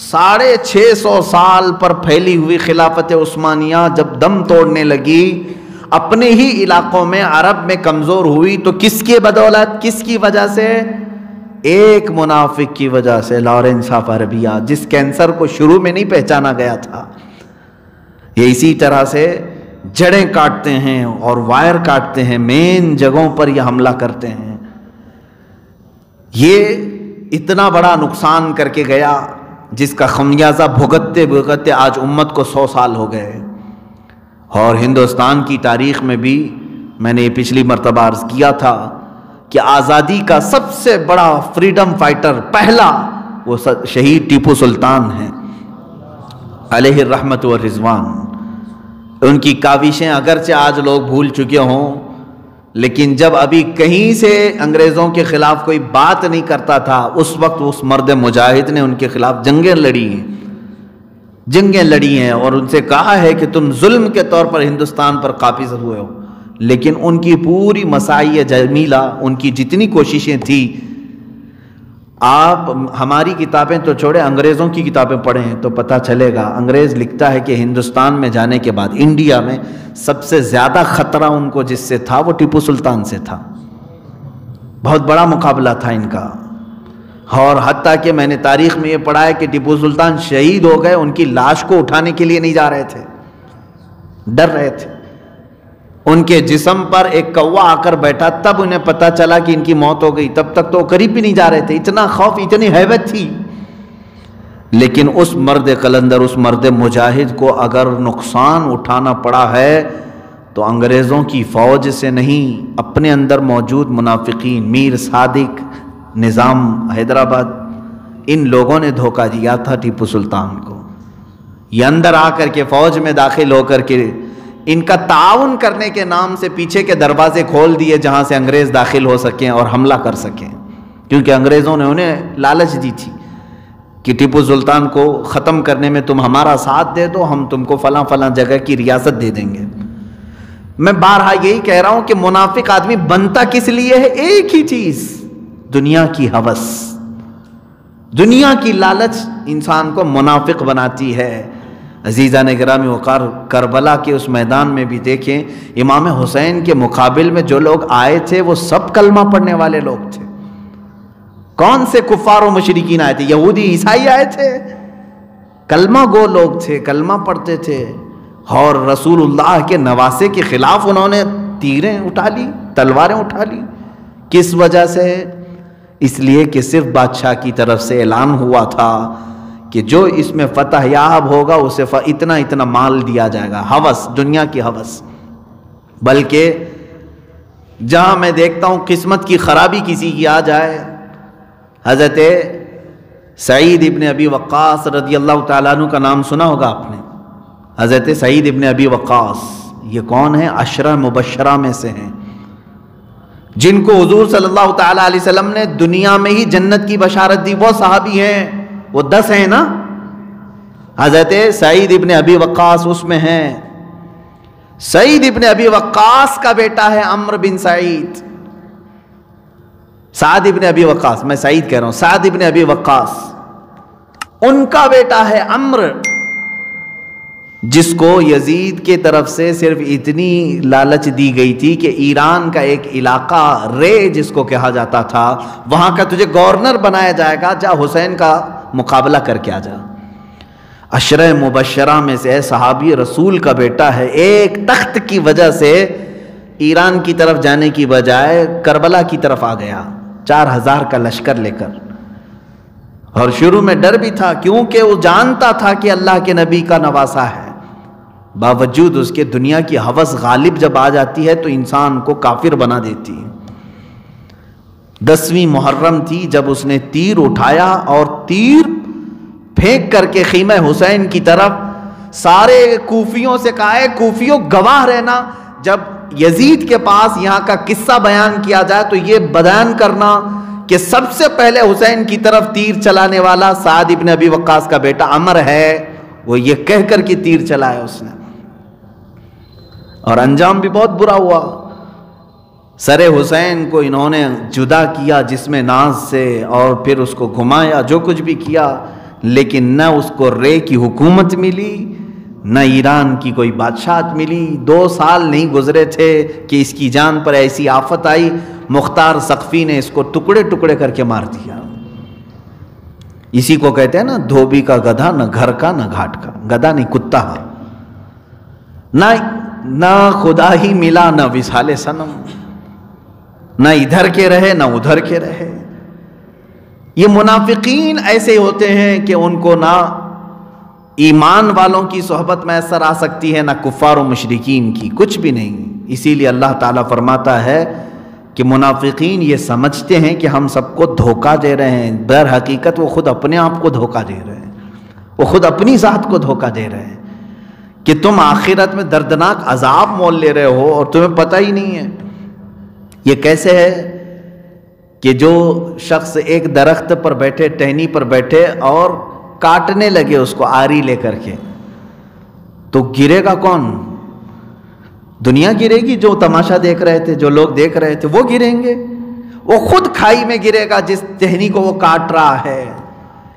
[SPEAKER 1] 650 سال پر پھیلی ہوئی خلافت عثمانیہ جب دم توڑنے لگی، اپنے ہی علاقوں میں عرب میں کمزور ہوئی، تو کس کی بدولت، کس کی وجہ سے؟ ایک منافق کی وجہ سے، لارنس آف عربیہ، جس کینسر کو شروع میں نہیں پہچانا گیا تھا۔ یہ اسی طرح سے جڑیں کاٹتے ہیں اور وائر کاٹتے ہیں، مین جگہوں پر یہ حملہ کرتے ہیں۔ یہ اتنا بڑا نقصان کر کے گیا جس کا خمیازہ بھگتتے بھگتتے آج امت کو 100 سال ہو گئے۔ اور ہندوستان کی تاریخ میں بھی میں نے یہ پچھلی مرتبہ عرض کیا تھا کہ آزادی کا سب سے بڑا فریڈم فائٹر پہلا وہ شہید ٹیپو سلطان ہیں علیہ الرحمت والرضوان۔ ان کی کاوشیں اگرچہ آج لوگ بھول چکے ہوں، لیکن جب ابھی کہیں سے انگریزوں کے خلاف کوئی بات نہیں کرتا تھا، اس وقت اس مرد مجاہد نے ان کے خلاف جنگیں لڑی ہیں اور ان سے کہا ہے کہ تم ظلم کے طور پر ہندوستان پر قابض ہوئے ہو، لیکن ان کی پوری مساعی جمیلہ، ان کی جتنی کوششیں تھیں، آپ ہماری کتابیں تو چھوڑیں، انگریزوں کی کتابیں پڑھیں تو پتہ چلے گا۔ انگریز لکھتا ہے کہ ہندوستان میں جانے کے بعد انڈیا میں سب سے زیادہ خطرہ ان کو جس سے تھا وہ ٹیپو سلطان سے تھا، بہت بڑا مقابلہ تھا ان کا۔ اور حتیٰ کہ میں نے تاریخ میں یہ پڑھا ہے کہ ٹیپو سلطان شہید ہو گئے، ان کی لاش کو اٹھانے کے لیے نہیں جا رہے تھے، ڈر رہے تھے۔ ان کے جسم پر ایک کوا آ کر بیٹھا، تب انہیں پتا چلا کہ ان کی موت ہو گئی، تب تک تو قریب بھی نہیں جا رہے تھے، اتنا خوف، اتنی ہیبت تھی۔ لیکن اس مرد قلندر، اس مرد مجاہد کو اگر نقصان اٹھانا پڑا ہے تو انگریزوں کی فوج سے نہیں، اپنے اندر موجود منافقین، میر صادق، نظام حیدرآباد، ان لوگوں نے دھوکہ دیا تھا ٹیپو سلطان کو۔ یہ اندر آ کر کے فوج میں داخل ہو کر کے ان کا تعاون کرنے کے نام سے پیچھے کے دروازے کھول دیے جہاں سے انگریز داخل ہو سکیں اور حملہ کر سکیں، کیونکہ انگریزوں نے انہیں لالچ دی تھی کہ ٹیپو سلطان کو ختم کرنے میں تم ہمارا ساتھ دے دو، ہم تم کو فلاں فلاں جگہ کی ریاست دے دیں گے۔ میں بارہا یہی کہہ رہا ہوں کہ منافق آدمی بنتا کس لیے ہے؟ ایک ہی چیز، دنیا کی ہوس، دنیا کی لالچ انسان کو منافق بناتی ہے۔ عزیزان گرامی وقار، کربلا کے اس میدان میں بھی دیکھیں، امام حسین کے مقابل میں جو لوگ آئے تھے وہ سب کلمہ پڑھنے والے لوگ تھے۔ کون سے کفار و مشرکین آئے تھے؟ یہودی عیسائی آئے تھے، کلمہ گو لوگ تھے، کلمہ پڑھتے تھے، اور رسول اللہ کے نواسے کے خلاف انہوں نے تیریں اٹھا لی، تلواریں اٹھا لی۔ کس وجہ سے؟ اس لیے کہ صرف بادشاہ کی طرف سے اعلان ہوا تھا کہ جو اس میں فتح یاب ہوگا اسے اتنا اتنا مال دیا جائے گا، ہوس، دنیا کی ہوس۔ بلکہ جہاں میں دیکھتا ہوں قسمت کی خرابی کسی کی آ جائے، حضرت سعید ابن ابی وقاص رضی اللہ تعالیٰ عنہ کا نام سنا ہوگا آپ نے۔ حضرت سعید ابن ابی وقاص یہ کون ہیں؟ عشرہ مبشرہ میں سے ہیں، جن کو حضور صلی اللہ تعالیٰ علیہ وسلم نے دنیا میں ہی جنت کی بشارت دی۔ وہ صحابی ہیں، وہ 10 ہیں نا۔ حضرت سعید ابن ابی وقاص اس میں ہیں۔ سعید ابن ابی وقاص کا بیٹا ہے عمرو بن سعید۔ سعد ابن ابی وقاص، میں سعید کہہ رہا ہوں، سعد ابن ابی وقاص، ان کا بیٹا ہے عمرو، جس کو یزید کے طرف سے صرف اتنی لالچ دی گئی تھی کہ ایران کا ایک علاقہ رے جس کو کہا جاتا تھا، وہاں کا تجھے گورنر بنایا جائے گا، جا حسین کا مقابلہ کر کے آ جا۔ عشرہ مبشرہ میں سے صحابی رسول کا بیٹا ہے، ایک تخت کی وجہ سے ایران کی طرف جانے کی بجائے کربلا کی طرف آ گیا 4000 کا لشکر لے کر۔ اور شروع میں ڈر بھی تھا کیونکہ وہ جانتا تھا کہ اللہ کے نبی کا نواسا ہے، باوجود اس کے دنیا کی ہوس غالب جب آ جاتی ہے تو انسان کو کافر بنا دیتی ہے۔ 10ویں محرم تھی جب اس نے تیر اٹھایا اور تیر پھینک کر کے خیمہ حسین کی طرف، سارے کوفیوں سے کہا ہے کوفیوں گواہ رہنا، جب یزید کے پاس یہاں کا قصہ بیان کیا جائے تو یہ بیان کرنا کہ سب سے پہلے حسین کی طرف تیر چلانے والا سعد ابن ابی وقاص کا بیٹا عمر ہے، وہ یہ کہہ کر کے تیر چلایا اس نے، اور انجام بھی بہت برا ہوا۔ سر حسین کو انہوں نے جدا کیا جسم ناز سے، اور پھر اس کو گھمایا، جو کچھ بھی کیا، لیکن نہ اس کو رے کی حکومت ملی، نہ ایران کی کوئی بادشاہت ملی۔ 2 سال نہیں گزرے تھے کہ اس کی جان پر ایسی آفت آئی، مختار سقفی نے اس کو ٹکڑے ٹکڑے کر کے مار دیا۔ اسی کو کہتے ہیں نا دھوبی کا گدھا، نہ گھر کا نہ گھاٹ کا، گدھا نہیں کتا، نہ خدا ہی ملا نہ وصال صنم، نہ ادھر کے رہے نہ ادھر کے رہے۔ یہ منافقین ایسے ہوتے ہیں کہ ان کو نہ ایمان والوں کی صحبت میسر آ سکتی ہے، نہ کفار و مشرکین کی، کچھ بھی نہیں۔ اسی لیے اللہ تعالیٰ فرماتا ہے کہ منافقین یہ سمجھتے ہیں کہ ہم سب کو دھوکہ دے رہے ہیں، در حقیقت وہ خود اپنے آپ کو دھوکہ دے رہے ہیں، وہ خود اپنی ذات کو دھوکہ دے رہے ہیں کہ تم آخرت میں دردناک عذاب مول لے رہے ہو اور تمہیں پتہ ہی نہیں ہے۔ یہ کیسے ہے کہ جو شخص ایک درخت پر بیٹھے، ٹہنی پر بیٹھے اور کاٹنے لگے اس کو آری لے کر کے، تو گرے گا کون؟ دنیا گرے گی، جو تماشا دیکھ رہے تھے، جو لوگ دیکھ رہے تھے وہ گریں گے، وہ خود کھائی میں گرے گا جس ٹہنی کو وہ کاٹ رہا ہے۔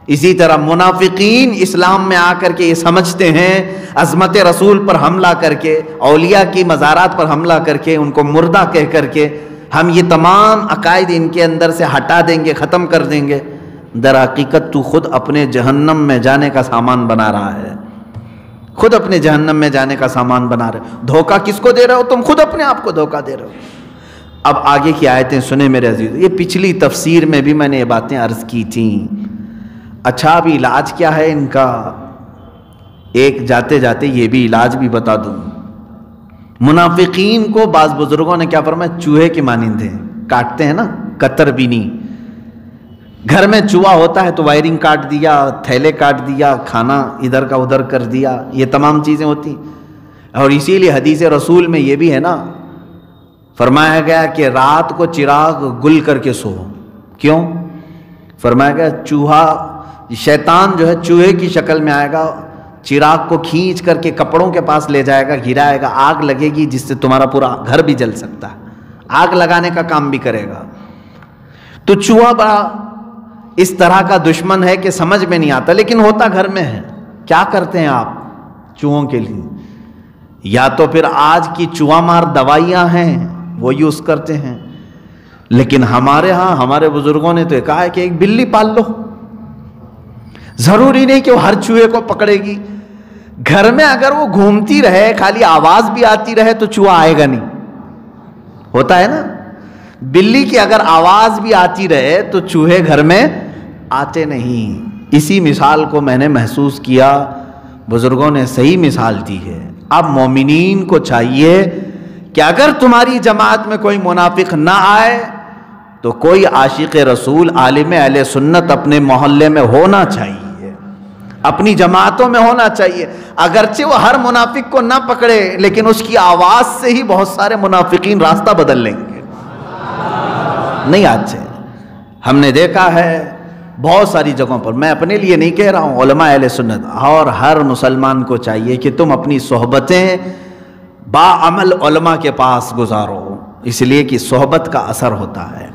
[SPEAKER 1] اسی طرح منافقین اسلام میں آ کر کے یہ سمجھتے ہیں عظمت رسول پر حملہ کر کے، اولیاء کی مزارات پر حملہ کر کے، ان کو مردہ کہہ کر کے ہم یہ تمام عقائد ان کے اندر سے ہٹا دیں گے، ختم کر دیں گے۔ در حقیقت تو خود اپنے جہنم میں جانے کا سامان بنا رہا ہے، خود اپنے جہنم میں جانے کا سامان بنا رہے ہو۔ دھوکہ کس کو دے رہے ہو؟ تم خود اپنے آپ کو دھوکہ دے رہے ہو۔ اب آگے کی آیتیں سنیں میرے عزیز، یہ پچھلی تفسیر میں بھی میں نے یہ باتیں عرض کی تھیں۔ اچھا اب علاج کیا ہے ان کا؟ ایک جاتے جاتے یہ بھی علاج بھی بتا دوں۔ منافقین کو بعض بزرگوں نے کیا فرمایا؟ چوہے کے مانند ہیں، کاٹتے ہیں نا، قطر بینی۔ گھر میں چوہا ہوتا ہے تو وائرنگ کاٹ دیا، تھیلے کاٹ دیا، کھانا ادھر کا ادھر کر دیا، یہ تمام چیزیں ہوتی۔ اور اسی لیے حدیث رسول میں یہ بھی ہے نا، فرمایا گیا کہ رات کو چراغ گل کر کے سو۔ کیوں؟ فرمایا گیا چوہا، شیطان جو ہے چوہے کی شکل میں آئے گا، چراغ کو کھینچ کر کے کپڑوں کے پاس لے جائے گا، گرائے گا، آگ لگے گی جس سے تمہارا پورا گھر بھی جل سکتا ہے، آگ لگانے کا کام بھی کرے گا۔ تو چوہا بڑا اس طرح کا دشمن ہے کہ سمجھ میں نہیں آتا، لیکن ہوتا گھر میں ہے۔ کیا کرتے ہیں آپ چوہوں کے لیے؟ یا تو پھر آج کی چوہا مار دوائیاں ہیں وہ یوز کرتے ہیں، لیکن ہمارے ہاں ہمارے بزرگوں نے تو کہا ہے کہ ایک بلی پال لو، ضروری نہیں کہ وہ ہر چوہے کو پکڑے گی، گھر میں اگر وہ گھومتی رہے، خالی آواز بھی آتی رہے تو چوہا آئے گا نہیں، ہوتا ہے نا، بلی کی اگر آواز بھی آتی رہے تو چوہے گھر میں آتے نہیں. اسی مثال کو میں نے محسوس کیا, بزرگوں نے صحیح مثال دی ہے. اب مومنین کو چاہیے کہ اگر تمہاری جماعت میں کوئی منافق نہ آئے تو کوئی عاشق رسول عالم اہل سنت اپنے محلے میں ہونا چاہیے, اپنی جماعتوں میں ہونا چاہیے. اگرچہ وہ ہر منافق کو نہ پکڑے لیکن اس کی آواز سے ہی بہت سارے منافقین راستہ بدل لیں گے. نہیں آتے, ہم نے دیکھا ہے بہت ساری جگہوں پر. میں اپنے لیے نہیں کہہ رہا ہوں, علماء اہل سنت اور ہر مسلمان کو چاہیے کہ تم اپنی صحبتیں باعمل علماء کے پاس گزارو, اس لیے کہ صحبت کا اثر ہوتا ہے.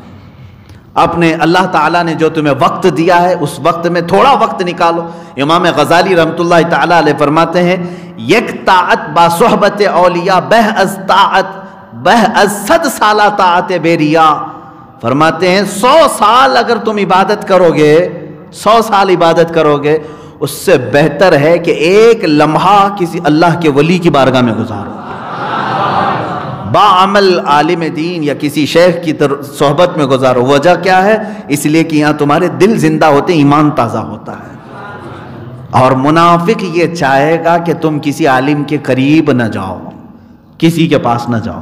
[SPEAKER 1] اپنے اللہ تعالیٰ نے جو تمہیں وقت دیا ہے اس وقت میں تھوڑا وقت نکالو. امام غزالی رحمۃ اللہ تعالیٰ علیہ فرماتے ہیں, یک طاعت با صحبت اولیاء بہ از طاعت بہ از 100 سالہ طاعت بیریا. فرماتے ہیں 100 سال اگر تم عبادت کرو گے, 100 سال عبادت کرو گے, اس سے بہتر ہے کہ ایک لمحہ کسی اللہ کے ولی کی بارگاہ میں گزارو, باعمل عالم دین یا کسی شیخ کی صحبت میں گزارو. وجہ کیا ہے؟ اس لیے کہ یہاں تمہارے دل زندہ ہوتے, ایمان تازہ ہوتا ہے. اور منافق یہ چاہے گا کہ تم کسی عالم کے قریب نہ جاؤ, کسی کے پاس نہ جاؤ.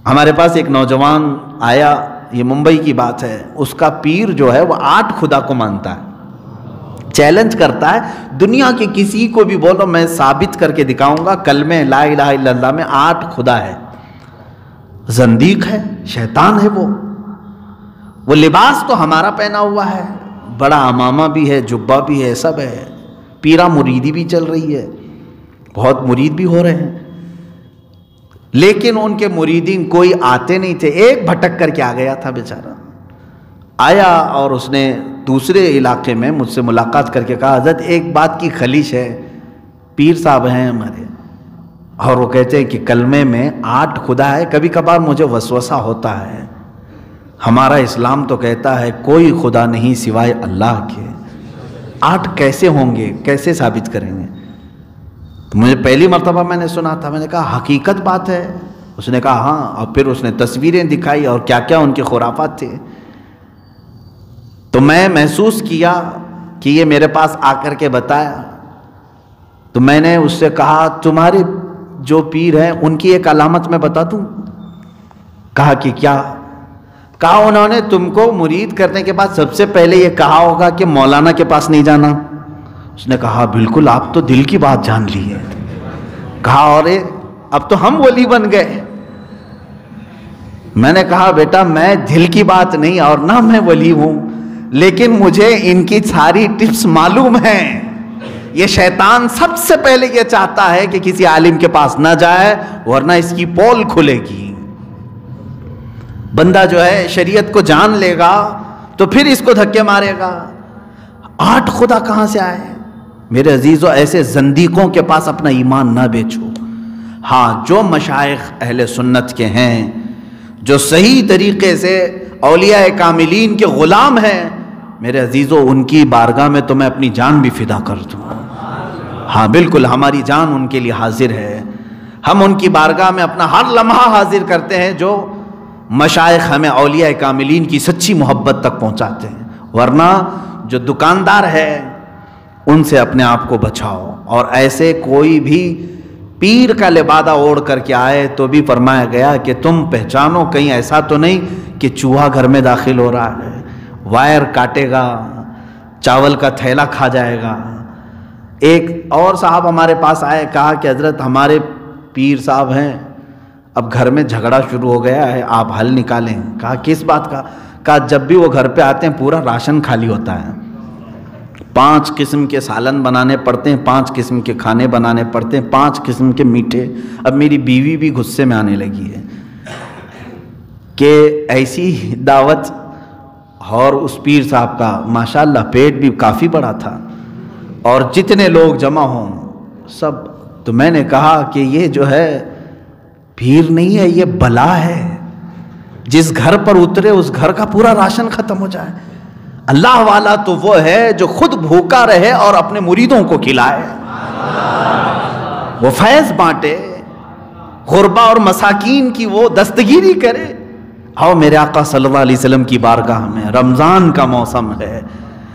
[SPEAKER 1] ہمارے پاس ایک نوجوان آیا, یہ ممبئی کی بات ہے, اس کا پیر جو ہے وہ 8 خدا کو مانتا ہے, چیلنج کرتا ہے دنیا کے کسی کو بھی بولو میں ثابت کر کے دکھاؤں گا کلمہ لا الہ الا اللہ میں 8 خدا ہے. زندیق ہے, شیطان ہے. وہ لباس تو ہمارا پہنا ہوا ہے, بڑا عمامہ بھی ہے, جبہ بھی ہے, سب ہے. پیرا مریدی بھی چل رہی ہے, بہت مرید بھی ہو رہے ہیں, لیکن ان کے مریدین کوئی آتے نہیں تھے. ایک بھٹک کر کے آ گیا تھا بیچارہ, آیا اور اس نے دوسرے علاقے میں مجھ سے ملاقات کر کے کہا حضرت ایک بات کی خلیش ہے, پیر صاحب ہیں ہمارے اور وہ کہتے ہیں کہ کلمے میں 8 خدا ہے. کبھی کبھار مجھے وسوسہ ہوتا ہے, ہمارا اسلام تو کہتا ہے کوئی خدا نہیں سوائے اللہ کے, 8 کیسے ہوں گے, کیسے ثابت کریں گے؟ تو مجھے پہلی مرتبہ میں نے سنا تھا, میں نے کہا حقیقت بات ہے؟ اس نے کہا ہاں. اور پھر اس نے تصویریں دکھائی اور کیا کیا ان کے خرافات تھے. تو میں محسوس کیا کہ یہ میرے پاس آ کر کے بتایا, تو میں نے اس سے کہا تمہارے جو پیر ہیں ان کی ایک علامت میں بتا دوں؟ کہا کہ کیا؟ کہا انہوں نے تم کو مرید کرنے کے بعد سب سے پہلے یہ کہا ہوگا کہ مولانا کے پاس نہیں جانا. اس نے کہا بالکل, آپ تو دل کی بات جان لی ہے. کہا اور اب تو ہم ولی بن گئے. میں نے کہا بیٹا میں دل کی بات نہیں اور نہ میں ولی ہوں, لیکن مجھے ان کی ساری ٹپس معلوم ہیں. یہ شیطان سب سے پہلے یہ چاہتا ہے کہ کسی عالم کے پاس نہ جائے ورنہ اس کی پول کھلے گی. بندہ جو ہے شریعت کو جان لے گا تو پھر اس کو دھکے مارے گا. 8 خدا کہاں سے آئے؟ میرے عزیزو ایسے زندیقوں کے پاس اپنا ایمان نہ بیچو. ہاں جو مشائخ اہل سنت کے ہیں, جو صحیح طریقے سے اولیاء کاملین کے غلام ہیں, میرے عزیزو ان کی بارگاہ میں تو میں اپنی جان بھی فدا کر دوں. ہاں بالکل, ہماری جان ان کے لیے حاضر ہے. ہم ان کی بارگاہ میں اپنا ہر لمحہ حاضر کرتے ہیں جو مشائخ ہمیں اولیاء کاملین کی سچی محبت تک پہنچاتے ہیں. ورنہ جو دکاندار ہے ان سے اپنے آپ کو بچاؤ. اور ایسے کوئی بھی پیر کا لبادہ اوڑھ کر کے آئے تو بھی فرمایا گیا کہ تم پہچانو کہیں ایسا تو نہیں کہ چوہا گھر میں داخل ہو رہا ہے, وائر کاٹے گا, چاول کا تھیلا کھا جائے گا. ایک اور صاحب ہمارے پاس آئے, کہا کہ حضرت ہمارے پیر صاحب ہیں, اب گھر میں جھگڑا شروع ہو گیا ہے, آپ حل نکالیں. کہا کس بات کا؟ کہا جب بھی وہ گھر پہ آتے ہیں پورا راشن خالی ہوتا ہے, 5 قسم کے سالن بنانے پڑتے ہیں, 5 قسم کے کھانے بنانے پڑتے ہیں, 5 قسم کے میٹھے. اب میری بیوی بھی غصے میں آنے لگی ہے کہ ایسی دعوت. اور اس پیر صاحب کا ماشاءاللہ پیٹ بھی کافی بڑا تھا اور جتنے لوگ جمع ہوں سب. تو میں نے کہا کہ یہ جو ہے پیر نہیں ہے, یہ بلا ہے. جس گھر پر اترے اس گھر کا پورا راشن ختم ہو جائے. اللہ والا تو وہ ہے جو خود بھوکا رہے اور اپنے مریدوں کو کھلائے, وہ فیض بانٹے, غربا اور مساکین کی وہ دستگیری کرے. آؤ میرے آقا صلی اللہ علیہ وسلم کی بارگاہ میں، رمضان کا موسم ہے،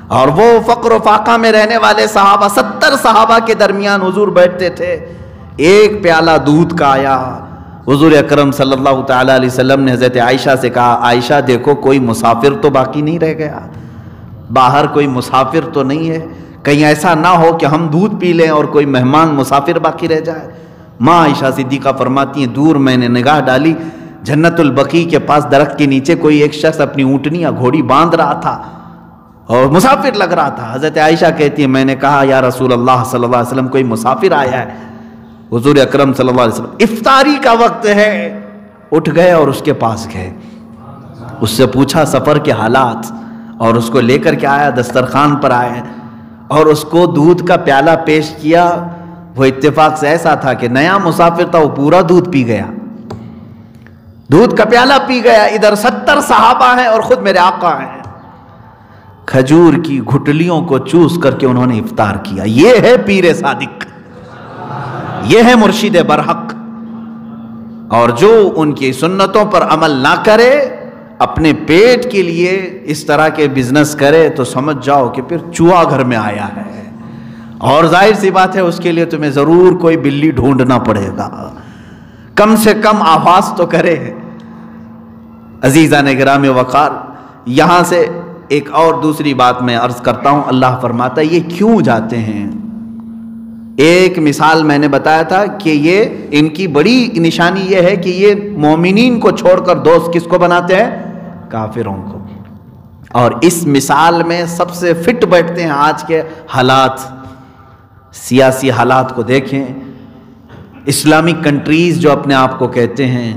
[SPEAKER 1] اور وہ فقر و فاقہ میں رہنے والے صحابہ، 70 صحابہ کے درمیان حضور بیٹھتے تھے، ایک پیالہ دودھ کا آیا، حضور اکرم صلی اللہ تعالیٰ علیہ وسلم نے حضرت عائشہ سے کہا، عائشہ دیکھو کوئی مسافر تو باقی نہیں رہ گیا، باہر کوئی مسافر تو نہیں ہے، کہیں ایسا نہ ہو کہ ہم دودھ پی لیں اور کوئی مہمان مسافر باقی رہ جائے۔ ماں عائشہ صدیقہ فرماتی ہیں، دور میں نے نگاہ ڈالی، جنت البقیع کے پاس درخت کے نیچے کوئی ایک شخص اپنی اونٹنی یا گھوڑی باندھ رہا تھا اور مسافر لگ رہا تھا۔ حضرت عائشہ کہتی ہے میں نے کہا یا رسول اللہ صلی اللہ علیہ وسلم کوئی مسافر آیا ہے؟ حضور اکرم صلی اللہ علیہ وسلم افطاری کا وقت ہے، اٹھ گئے اور اس کے پاس گئے، اس سے پوچھا سفر کے حالات، اور اس کو لے کر کے آیا، دسترخوان پر آئے اور اس کو دودھ کا پیالہ پیش کیا۔ وہ اتفاق سے ایسا تھا کہ نیا مسافر تھا، وہ پورا دودھ پی گیا، دودھ کا پیالہ پی گیا۔ ادھر 70 صحابہ ہیں اور خود میرے آقا ہیں، کھجور کی گھٹلیوں کو چوس کر کے انہوں نے افطار کیا۔ یہ ہے پیر صادق، یہ ہے مرشد برحق۔ اور جو ان کی سنتوں پر عمل نہ کرے، اپنے پیٹ کے لیے اس طرح کے بزنس کرے، تو سمجھ جاؤ کہ پھر چوہا گھر میں آیا ہے، اور ظاہر سی بات ہے اس کے لیے تمہیں ضرور کوئی بلی ڈھونڈنا پڑے گا، کم سے کم آواز تو کرے۔ عزیزان گرامی وقار، یہاں سے ایک اور دوسری بات میں عرض کرتا ہوں، اللہ فرماتا ہے یہ کیوں جاتے ہیں؟ ایک مثال میں نے بتایا تھا کہ یہ ان کی بڑی نشانی یہ ہے کہ یہ مومنین کو چھوڑ کر دوست کس کو بناتے ہیں؟ کافروں کو۔ اور اس مثال میں سب سے فٹ بیٹھتے ہیں آج کے حالات، سیاسی حالات کو دیکھیں۔ اسلامک کنٹریز جو اپنے آپ کو کہتے ہیں،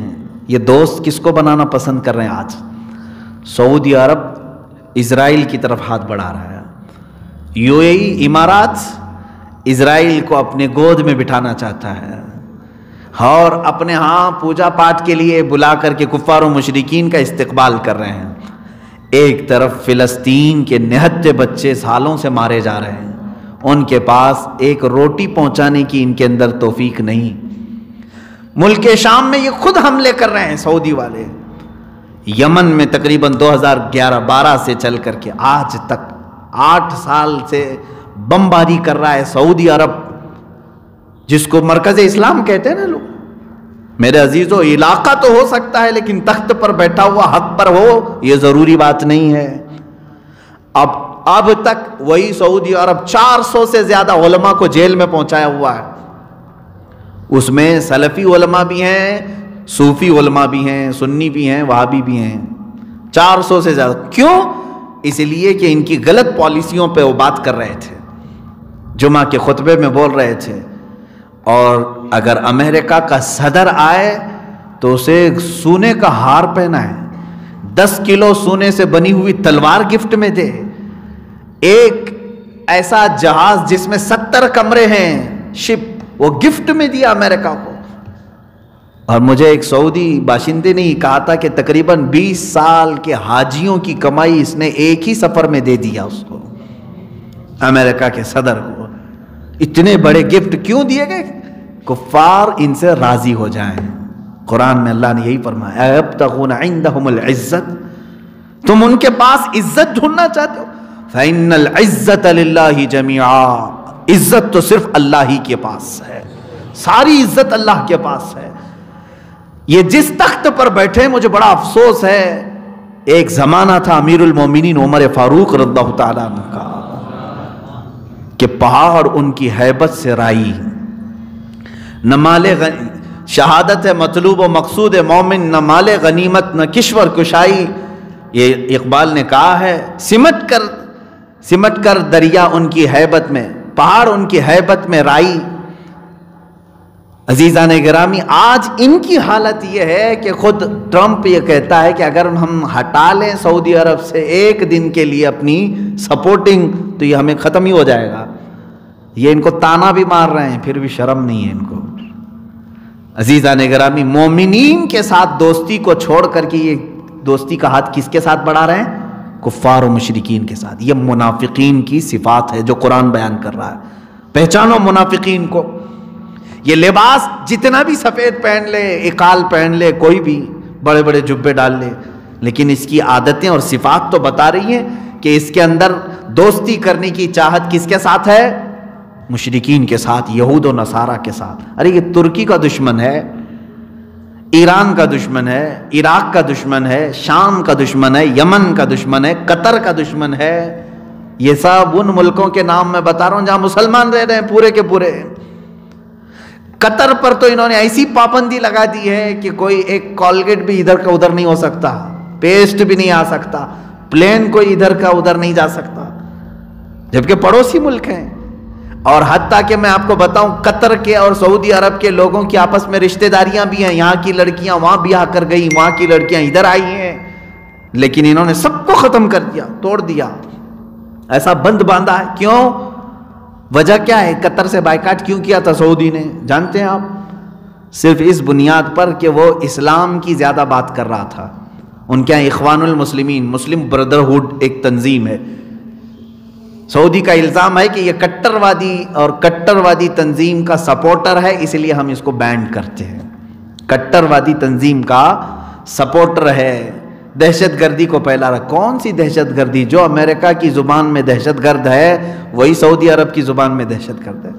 [SPEAKER 1] یہ دوست کس کو بنانا پسند کر رہے ہیں آج؟ سعودی عرب اسرائیل کی طرف ہاتھ بڑھا رہا ہے، یو اے ای امارات اسرائیل کو اپنے گود میں بٹھانا چاہتا ہے، اور اپنے ہاں پوجا پاٹ کے لیے بلا کر کے کفار و مشرکین کا استقبال کر رہے ہیں۔ ایک طرف فلسطین کے نہتے بچے سالوں سے مارے جا رہے ہیں، ان کے پاس ایک روٹی پہنچانے کی ان کے اندر توفیق نہیں۔ ملک شام میں یہ خود حملے کر رہے ہیں سعودی والے، یمن میں تقریباً 2011-12 سے چل کر کے آج تک 8 سال سے بمباری کر رہا ہے سعودی عرب، جس کو مرکز اسلام کہتے ہیں نا لوگ۔ میرے عزیزو، علاقہ تو ہو سکتا ہے لیکن تخت پر بیٹھا ہوا حق پر ہو یہ ضروری بات نہیں ہے۔ اب تک وہی سعودی عرب 400 سے زیادہ علماء کو جیل میں پہنچایا ہوا ہے، اس میں سلفی علماء بھی ہیں، صوفی علماء بھی ہیں، سنی بھی ہیں، وہابی بھی ہیں، 400 سے زیادہ۔ کیوں؟ اس لیے کہ ان کی غلط پالیسیوں پہ وہ بات کر رہے تھے، جمعہ کے خطبے میں بول رہے تھے، اور اگر امریکہ کا صدر آئے تو اسے سونے کا ہار پہنائے، 10 کلو سونے سے بنی ہوئی تلوار گفٹ میں دے، ایک ایسا جہاز جس میں 70 کمرے ہیں شپ، وہ گفٹ میں دیا امریکہ کو۔ اور مجھے ایک سعودی باشندے نے کہا تھا کہ تقریباً 20 سال کے حاجیوں کی کمائی اس نے ایک ہی سفر میں دے دیا اس کو، امریکہ کے صدر کو۔ اتنے بڑے گفٹ کیوں دیے گئے؟ کفار ان سے راضی ہو جائیں۔ قرآن میں اللہ نے یہی فرمایا، اَيَبْتَغُونَ عِنْدَهُمُ الْعِزَّةَ، تم ان کے پاس عزت ڈھونڈنا چاہتے ہو؟ فَإِنَّ الْعِزَّةَ لِلَّهِ جَمِيعًا، عزت تو صرف اللہ ہی کے پاس ہے، ساری عزت اللہ کے پاس ہے۔ یہ جس تخت پر بیٹھے، مجھے بڑا افسوس ہے، ایک زمانہ تھا امیر المومنین عمر فاروق رضی اللہ تعالیٰ عنہ کا، کہ پہاڑ ان کی ہیبت سے رائی، نہ مال شہادت مطلوب و مقصود مومن، نہ مال غنیمت، نہ کشور کشائی۔ یہ اقبال نے کہا ہے، سمٹ کر دریا ان کی ہیبت میں، پہاڑ ان کی ہیبت میں رائی۔ عزیزان گرامی، آج ان کی حالت یہ ہے کہ خود ٹرمپ یہ کہتا ہے کہ اگر ہم ہٹا لیں سعودی عرب سے ایک دن کے لیے اپنی سپورٹنگ تو یہ ہمیں ختم ہی ہو جائے گا۔ یہ ان کو تانا بھی مار رہے ہیں، پھر بھی شرم نہیں ہے ان کو۔ عزیزان گرامی، مومنین کے ساتھ دوستی کو چھوڑ کر کے یہ دوستی کا ہاتھ کس کے ساتھ بڑھا رہے ہیں؟ کفار و مشرکین کے ساتھ۔ یہ منافقین کی صفات ہے جو قرآن بیان کر رہا ہے۔ پہچانو منافقین کو۔ یہ لباس جتنا بھی سفید پہن لے، اقال پہن لے، کوئی بھی بڑے بڑے جبے ڈال لے، لیکن اس کی عادتیں اور صفات تو بتا رہی ہیں کہ اس کے اندر دوستی کرنے کی چاہت کس کے ساتھ ہے؟ مشرکین کے ساتھ، یہود و نصارہ کے ساتھ۔ ارے یہ ترکی کا دشمن ہے، ایران کا دشمن ہے، عراق کا دشمن ہے، شام کا دشمن ہے، یمن کا دشمن ہے، قطر کا دشمن ہے۔ یہ سب ان ملکوں کے نام میں بتا رہا ہوں جہاں مسلمان رہ رہے ہیں پورے کے پورے۔ قطر پر تو انہوں نے ایسی پابندی لگا دی ہے کہ کوئی ایک کولگیٹ بھی ادھر کا ادھر نہیں ہو سکتا، پیسٹ بھی نہیں آ سکتا، پلین کوئی ادھر کا ادھر نہیں جا سکتا، جبکہ پڑوسی ملک ہیں۔ اور حتیٰ کہ میں آپ کو بتاؤں قطر کے اور سعودی عرب کے لوگوں کی آپس میں رشتہ داریاں بھی ہیں، یہاں کی لڑکیاں وہاں بیاہ کر گئی، وہاں کی لڑکیاں ادھر آئی ہیں، لیکن انہوں نے سب کو ختم کر دیا، توڑ دیا، ایسا بند باندھا ہے۔ کیوں؟ وجہ کیا ہے؟ قطر سے بائیکاٹ کیوں کیا تھا سعودی نے؟ جانتے ہیں آپ؟ صرف اس بنیاد پر کہ وہ اسلام کی زیادہ بات کر رہا تھا۔ ان کے یہاں اخوان المسلمین، مسلم بردرہوڈ ایک تنظیم ہے، سعودی کا الزام ہے کہ یہ کٹر وادی تنظیم کا سپورٹر ہے، اس لیے ہم اس کو بینڈ کرتے ہیں۔ کٹر وادی تنظیم کا سپورٹر ہے، دہشت گردی کو پھیلا رہا۔ کون سی دہشت گردی؟ جو امریکہ کی زبان میں دہشت گرد ہے وہی سعودی عرب کی زبان میں دہشت گرد ہے۔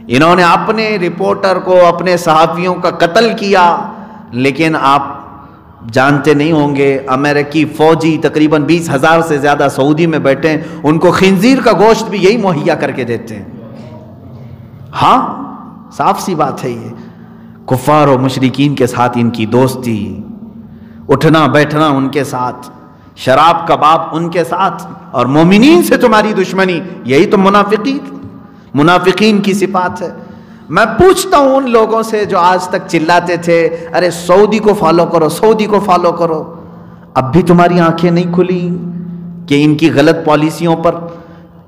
[SPEAKER 1] انہوں نے اپنے رپورٹر کو، اپنے صحافیوں کا قتل کیا، لیکن آپ جانتے نہیں ہوں گے امریکی فوجی تقریباً 20,000 سے زیادہ سعودی میں بیٹھے ہیں، ان کو خنزیر کا گوشت بھی یہی مہیا کر کے دیتے ہیں۔ ہاں صاف سی بات ہے، یہ کفار و مشرکین کے ساتھ ان کی دوستی، اٹھنا بیٹھنا ان کے ساتھ، شراب کباب ان کے ساتھ، اور مومنین سے تمہاری دشمنی، یہی تو منافقین کی صفات ہے۔ میں پوچھتا ہوں ان لوگوں سے جو آج تک چلاتے تھے ارے سعودی کو فالو کرو، سعودی کو فالو کرو، اب بھی تمہاری آنکھیں نہیں کھلی کہ ان کی غلط پالیسیوں پر؟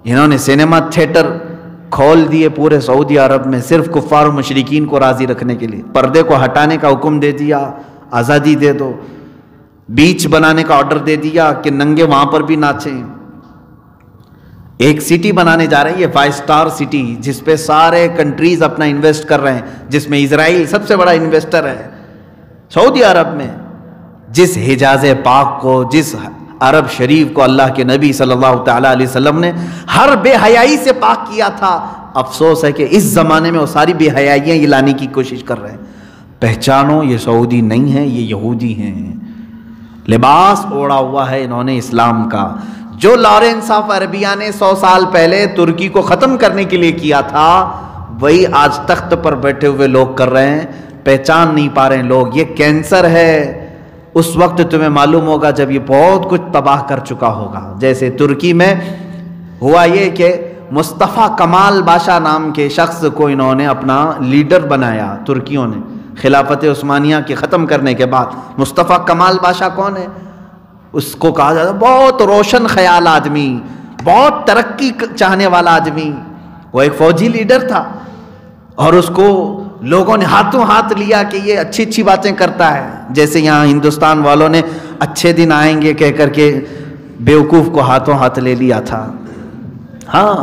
[SPEAKER 1] انہوں نے سینما تھیٹر کھول دیے پورے سعودی عرب میں صرف کفار و مشرکین کو راضی رکھنے کے لیے، پردے کو ہٹانے کا حکم دے دیا، آزادی دے دو، بیچ بنانے کا آرڈر دے دیا کہ ننگے وہاں پر بھی ناچیں۔ ایک سٹی بنانے جا رہے ہیں، یہ 5 اسٹار سٹی، جس پہ سارے کنٹریز اپنا انویسٹ کر رہے ہیں، جس میں اسرائیل سب سے بڑا انویسٹر ہے۔ سعودی عرب میں جس حجاز پاک کو، جس عرب شریف کو اللہ کے نبی صلی اللہ تعالیٰ علیہ وسلم نے ہر بے حیائی سے پاک کیا تھا، افسوس ہے کہ اس زمانے میں وہ ساری بے حیائیاں یہ لانے کی کوشش کر رہے ہیں۔ پہچانو یہ سعودی نہیں ہیں، یہ یہودی ہیں، لباس اوڑا ہوا ہے انہوں نے اسلام کا۔ جو لارنس آف عربیہ نے 100 سال پہلے ترکی کو ختم کرنے کے لیے کیا تھا، وہی آج تخت پر بیٹھے ہوئے لوگ کر رہے ہیں، پہچان نہیں پا رہے ہیں لوگ۔ یہ کینسر ہے، اس وقت تمہیں معلوم ہوگا جب یہ بہت کچھ تباہ کر چکا ہوگا۔ جیسے ترکی میں ہوا یہ کہ مصطفیٰ کمال باشا نام کے شخص کو انہوں نے اپنا لیڈر بنایا، ترکیوں نے خلافت عثمانیہ کے ختم کرنے کے بعد۔ مصطفیٰ کمال باشا کون ہے؟ اس کو کہا جاتا ہے بہت روشن خیال آدمی، بہت ترقی چاہنے والا آدمی۔ وہ ایک فوجی لیڈر تھا اور اس کو لوگوں نے ہاتھوں ہاتھ لیا کہ یہ اچھی اچھی باتیں کرتا ہے، جیسے یہاں ہندوستان والوں نے اچھے دن آئیں گے کہہ کر کے بیوقوف کو ہاتھوں ہاتھ لے لیا تھا۔ ہاں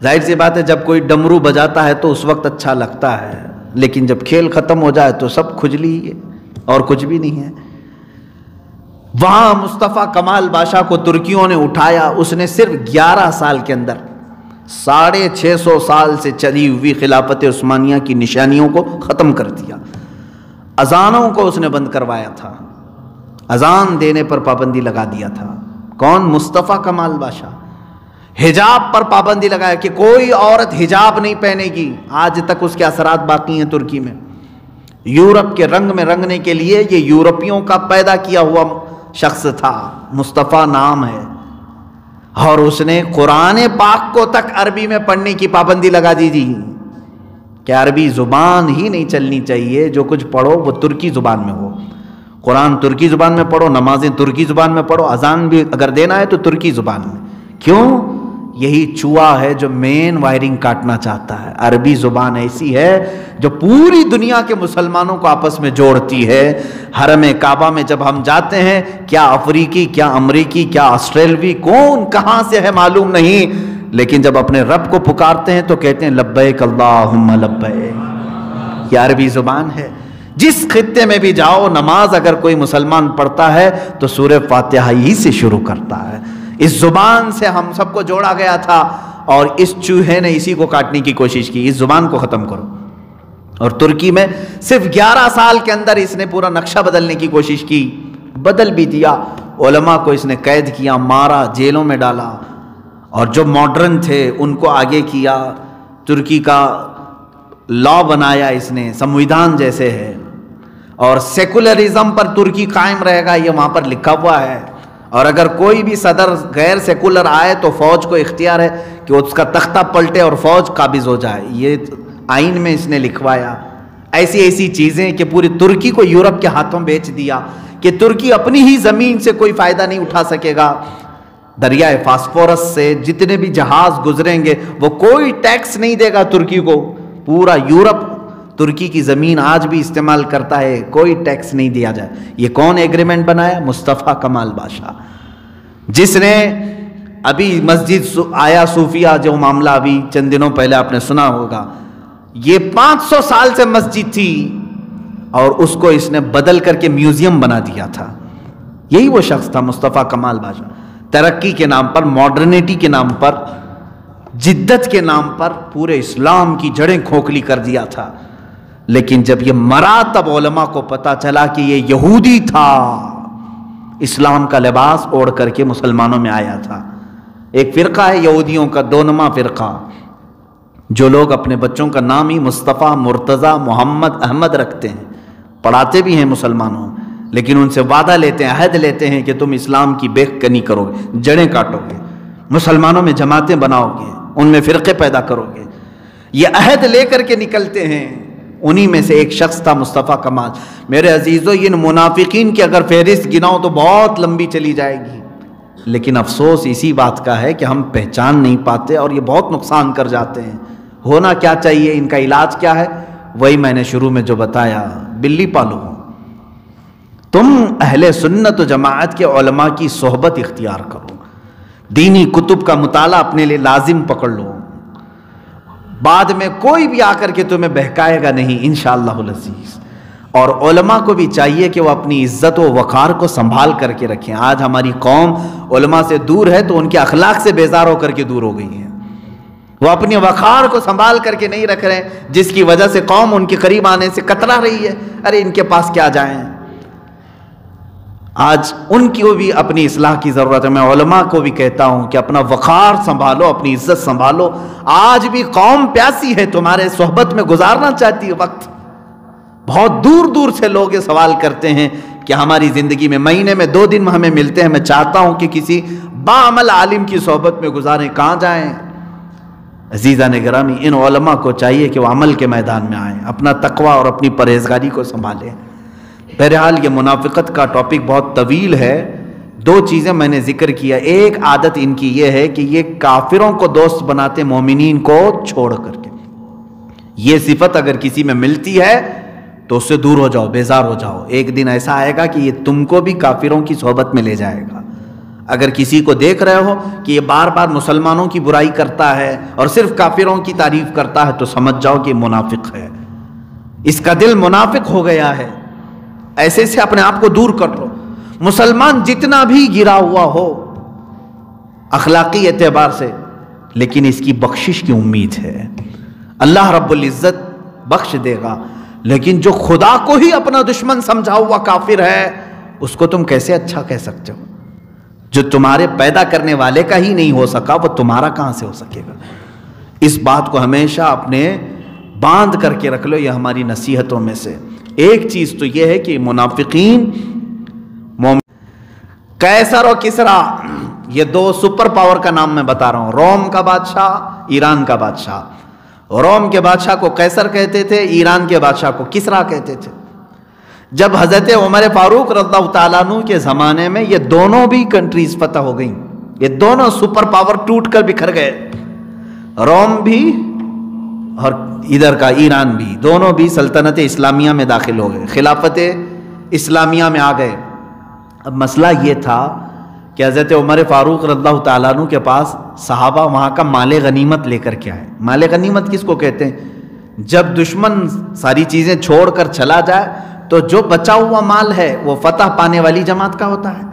[SPEAKER 1] ظاہر سی بات ہے، جب کوئی ڈمرو بجاتا ہے تو اس وقت اچھا لگتا ہے، لیکن جب کھیل ختم ہو جائے تو سب کھجلی ہے اور کچھ بھی نہیں ہے۔ وہاں مصطفیٰ کمال باشا کو ترکیوں نے اٹھایا، اس نے صرف 11 سال کے اندر 650 سال سے چلی ہوئی خلافت عثمانیہ کی نشانیوں کو ختم کر دیا۔ اذانوں کو اس نے بند کروایا تھا، اذان دینے پر پابندی لگا دیا تھا۔ کون؟ مصطفیٰ کمال باشا۔ حجاب پر پابندی لگایا کہ کوئی عورت حجاب نہیں پہنے گی، آج تک اس کے اثرات باقی ہیں ترکی میں۔ یورپ کے رنگ میں رنگنے کے لیے یہ یورپیوں کا پیدا کیا ہوا شخص تھا، مصطفیٰ نام ہے، اور اس نے قرآن پاک کو تک عربی میں پڑھنے کی پابندی لگا دی تھی کہ عربی زبان ہی نہیں چلنی چاہیے، جو کچھ پڑھو وہ ترکی زبان میں ہو، قرآن ترکی زبان میں پڑھو، نمازیں ترکی زبان میں پڑھو، اذان بھی اگر دینا ہے تو ترکی زبان میں۔ کیوں؟ یہی چوہا ہے جو مین وائرنگ کاٹنا چاہتا ہے۔ عربی زبان ایسی ہے جو پوری دنیا کے مسلمانوں کو آپس میں جوڑتی ہے۔ حرم کعبہ میں جب ہم جاتے ہیں، کیا افریقی، کیا امریکی، کیا آسٹریلوی، کون کہاں سے ہے معلوم نہیں، لیکن جب اپنے رب کو پکارتے ہیں تو کہتے ہیں لبیک اللہم لبیک۔ یہ عربی زبان ہے۔ جس خطے میں بھی جاؤ نماز اگر کوئی مسلمان پڑھتا ہے تو سورہ فاتحہ ہی سے شروع کرتا ہے. اس زبان سے ہم سب کو جوڑا گیا تھا اور اس چوہے نے اسی کو کاٹنے کی کوشش کی. اس زبان کو ختم کرو. اور ترکی میں صرف 11 سال کے اندر اس نے پورا نقشہ بدلنے کی کوشش کی, بدل بھی دیا. علماء کو اس نے قید کیا, مارا, جیلوں میں ڈالا, اور جو ماڈرن تھے ان کو آگے کیا. ترکی کا لا بنایا اس نے, سمویدھان جیسے ہے, اور سیکولرزم پر ترکی قائم رہے گا, یہ وہاں پر لکھا ہوا ہے. اور اگر کوئی بھی صدر غیر سیکولر آئے تو فوج کو اختیار ہے کہ اس کا تختہ پلٹے اور فوج قابض ہو جائے. یہ آئین میں اس نے لکھوایا. ایسی ایسی چیزیں کہ پوری ترکی کو یورپ کے ہاتھوں بیچ دیا کہ ترکی اپنی ہی زمین سے کوئی فائدہ نہیں اٹھا سکے گا. دریائے فاسفورس سے جتنے بھی جہاز گزریں گے وہ کوئی ٹیکس نہیں دے گا ترکی کو. پورا یورپ ترکی کی زمین آج بھی استعمال کرتا ہے, کوئی ٹیکس نہیں دیا جائے. یہ کون ایگریمنٹ بنایا؟ مصطفیٰ کمال بادشاہ, جس نے ابھی مسجد آیا صوفیہ جو معاملہ ابھی چند دنوں پہلے آپ نے سنا ہوگا, یہ 500 سال سے مسجد تھی اور اس کو اس نے بدل کر کے میوزیم بنا دیا تھا. یہی وہ شخص تھا مصطفیٰ کمال بادشاہ. ترقی کے نام پر, ماڈرنیٹی کے نام پر, جدت کے نام پر پورے اسلام کی جڑیں کھوکھلی کر دیا تھا. لیکن جب یہ مرا تب علماء کو پتا چلا کہ یہ یہودی تھا, اسلام کا لباس اوڑھ کر کے مسلمانوں میں آیا تھا. ایک فرقہ ہے یہودیوں کا, 2 نما فرقہ, جو لوگ اپنے بچوں کا نام ہی مصطفیٰ, مرتضیٰ, محمد, احمد رکھتے ہیں, پڑھاتے بھی ہیں مسلمانوں, لیکن ان سے وعدہ لیتے ہیں, عہد لیتے ہیں کہ تم اسلام کی بیخ کنی کرو گے, جڑیں کاٹو گے, مسلمانوں میں جماعتیں بناؤ گے, ان میں فرقے پیدا کرو گے. یہ عہد لے کر کے نکلتے ہیں. انہی میں سے ایک شخص تھا مصطفیٰ کمال. میرے عزیزو, ان منافقین کی اگر فہرست گناؤ تو بہت لمبی چلی جائے گی, لیکن افسوس اسی بات کا ہے کہ ہم پہچان نہیں پاتے اور یہ بہت نقصان کر جاتے ہیں. ہونا کیا چاہیے, ان کا علاج کیا ہے؟ وہی میں نے شروع میں جو بتایا, بلی پالو. تم اہل سنت و جماعت کے علماء کی صحبت اختیار کرو, دینی کتب کا مطالعہ اپنے لیے لازم پکڑ لو. بعد میں کوئی بھی آ کر کے تمہیں بہکائے گا نہیں انشاءاللہ العزیز. اور علماء کو بھی چاہیے کہ وہ اپنی عزت و وقار کو سنبھال کر کے رکھیں. آج ہماری قوم علماء سے دور ہے تو ان کے اخلاق سے بیزار ہو کر کے دور ہو گئی ہے. وہ اپنی وقار کو سنبھال کر کے نہیں رکھ رہے, جس کی وجہ سے قوم ان کے قریب آنے سے کترا رہی ہے. ارے ان کے پاس کیا جائیں. آج ان کی بھی اپنی اصلاح کی ضرورت ہے. میں علماء کو بھی کہتا ہوں کہ اپنا وقار سنبھالو, اپنی عزت سنبھالو. آج بھی قوم پیاسی ہے, تمہارے صحبت میں گزارنا چاہتی ہے وقت. بہت دور دور سے لوگ یہ سوال کرتے ہیں کہ ہماری زندگی میں مہینے میں 2 دن ہمیں ملتے ہیں, میں چاہتا ہوں کہ کسی باعمل عالم کی صحبت میں گزاریں, کہاں جائیں؟ عزیزان گرامی, ان علماء کو چاہیے کہ وہ عمل کے میدان میں آئیں, اپنا تقوی اور اپنی پرہیزگاری کو سنبھالیں. بہرحال یہ منافقت کا ٹاپک بہت طویل ہے. 2 چیزیں میں نے ذکر کیا. ایک عادت ان کی یہ ہے کہ یہ کافروں کو دوست بناتے, مومنین کو چھوڑ کر کے. یہ صفت اگر کسی میں ملتی ہے تو اس سے دور ہو جاؤ, بیزار ہو جاؤ. ایک دن ایسا آئے گا کہ یہ تم کو بھی کافروں کی صحبت میں لے جائے گا. اگر کسی کو دیکھ رہے ہو کہ یہ بار بار مسلمانوں کی برائی کرتا ہے اور صرف کافروں کی تعریف کرتا ہے تو سمجھ جاؤ کہ منافق ہے, اس کا دل منافق ہو گیا ہے. ایسے سے اپنے آپ کو دور کر لو. مسلمان جتنا بھی گرا ہوا ہو اخلاقی اعتبار سے, لیکن اس کی بخشش کی امید ہے. اللہ رب العزت بخش دے گا. لیکن جو خدا کو ہی اپنا دشمن سمجھا ہوا کافر ہے, اس کو تم کیسے اچھا کہہ سکتے ہو؟ جو تمہارے پیدا کرنے والے کا ہی نہیں ہو سکا وہ تمہارا کہاں سے ہو سکے گا؟ اس بات کو ہمیشہ اپنے باندھ کر کے رکھ لو. یہ ہماری نصیحتوں میں سے ایک چیز تو یہ ہے کہ منافقین, قیصر و کسرا, یہ 2 سپر پاور کا نام میں بتا رہا ہوں. روم کا بادشاہ, ایران کا بادشاہ. روم کے بادشاہ کو قیصر کہتے تھے, ایران کے بادشاہ کو کسرا کہتے تھے. جب حضرت عمر فاروق رضی اللہ تعالیٰ عنہ کے زمانے میں یہ دونوں بھی کنٹریز فتح ہو گئیں, یہ دونوں سپر پاور ٹوٹ کر بکھر گئے. روم بھی اور ادھر کا ایران بھی, دونوں بھی سلطنت اسلامیہ میں داخل ہو گئے, خلافت اسلامیہ میں آ گئے. اب مسئلہ یہ تھا کہ حضرت عمر فاروق رضی اللہ تعالیٰ عنہ کے پاس صحابہ وہاں کا مال غنیمت لے کر کے آئے. مال غنیمت کس کو کہتے ہیں؟ جب دشمن ساری چیزیں چھوڑ کر چلا جائے تو جو بچا ہوا مال ہے وہ فتح پانے والی جماعت کا ہوتا ہے.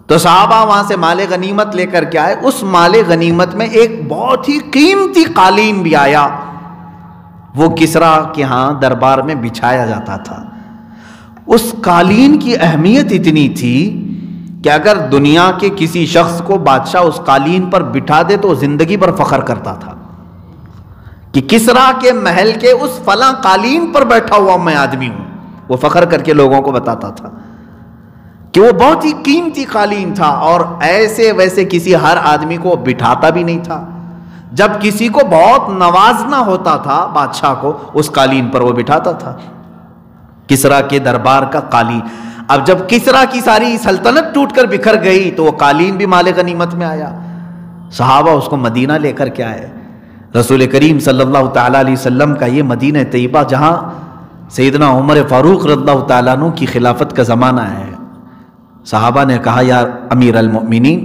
[SPEAKER 1] تو صحابہ وہاں سے مال غنیمت لے کر کے آئے. اس مال غنیمت میں ایک بہت ہی قیمتی قالین بھی آیا. وہ کسریٰ کے ہاں دربار میں بچھایا جاتا تھا. اس قالین کی اہمیت اتنی تھی کہ اگر دنیا کے کسی شخص کو بادشاہ اس قالین پر بٹھا دے تو زندگی پر فخر کرتا تھا کہ کسریٰ کے محل کے اس فلاں قالین پر بیٹھا ہوا میں آدمی ہوں. وہ فخر کر کے لوگوں کو بتاتا تھا کہ وہ بہت ہی قیمتی قالین تھا، اور ایسے ویسے کسی ہر آدمی کو بٹھاتا بھی نہیں تھا. جب کسی کو بہت نوازنا ہوتا تھا بادشاہ کو، اس قالین پر وہ بٹھاتا تھا. کسریٰ کے دربار کا قالین. اب جب کسریٰ کی ساری سلطنت ٹوٹ کر بکھر گئی تو وہ قالین بھی مال غنیمت میں آیا. صحابہ اس کو مدینہ لے کر کے آئے. رسول کریم صلی اللہ تعالیٰ علیہ وسلم کا یہ مدینہ طیبہ جہاں سیدنا عمر فاروق رضی اللہ تعالیٰ عنہ کی خلافت کا زمانہ ہے. صحابہ نے کہا یا امیر المؤمنین،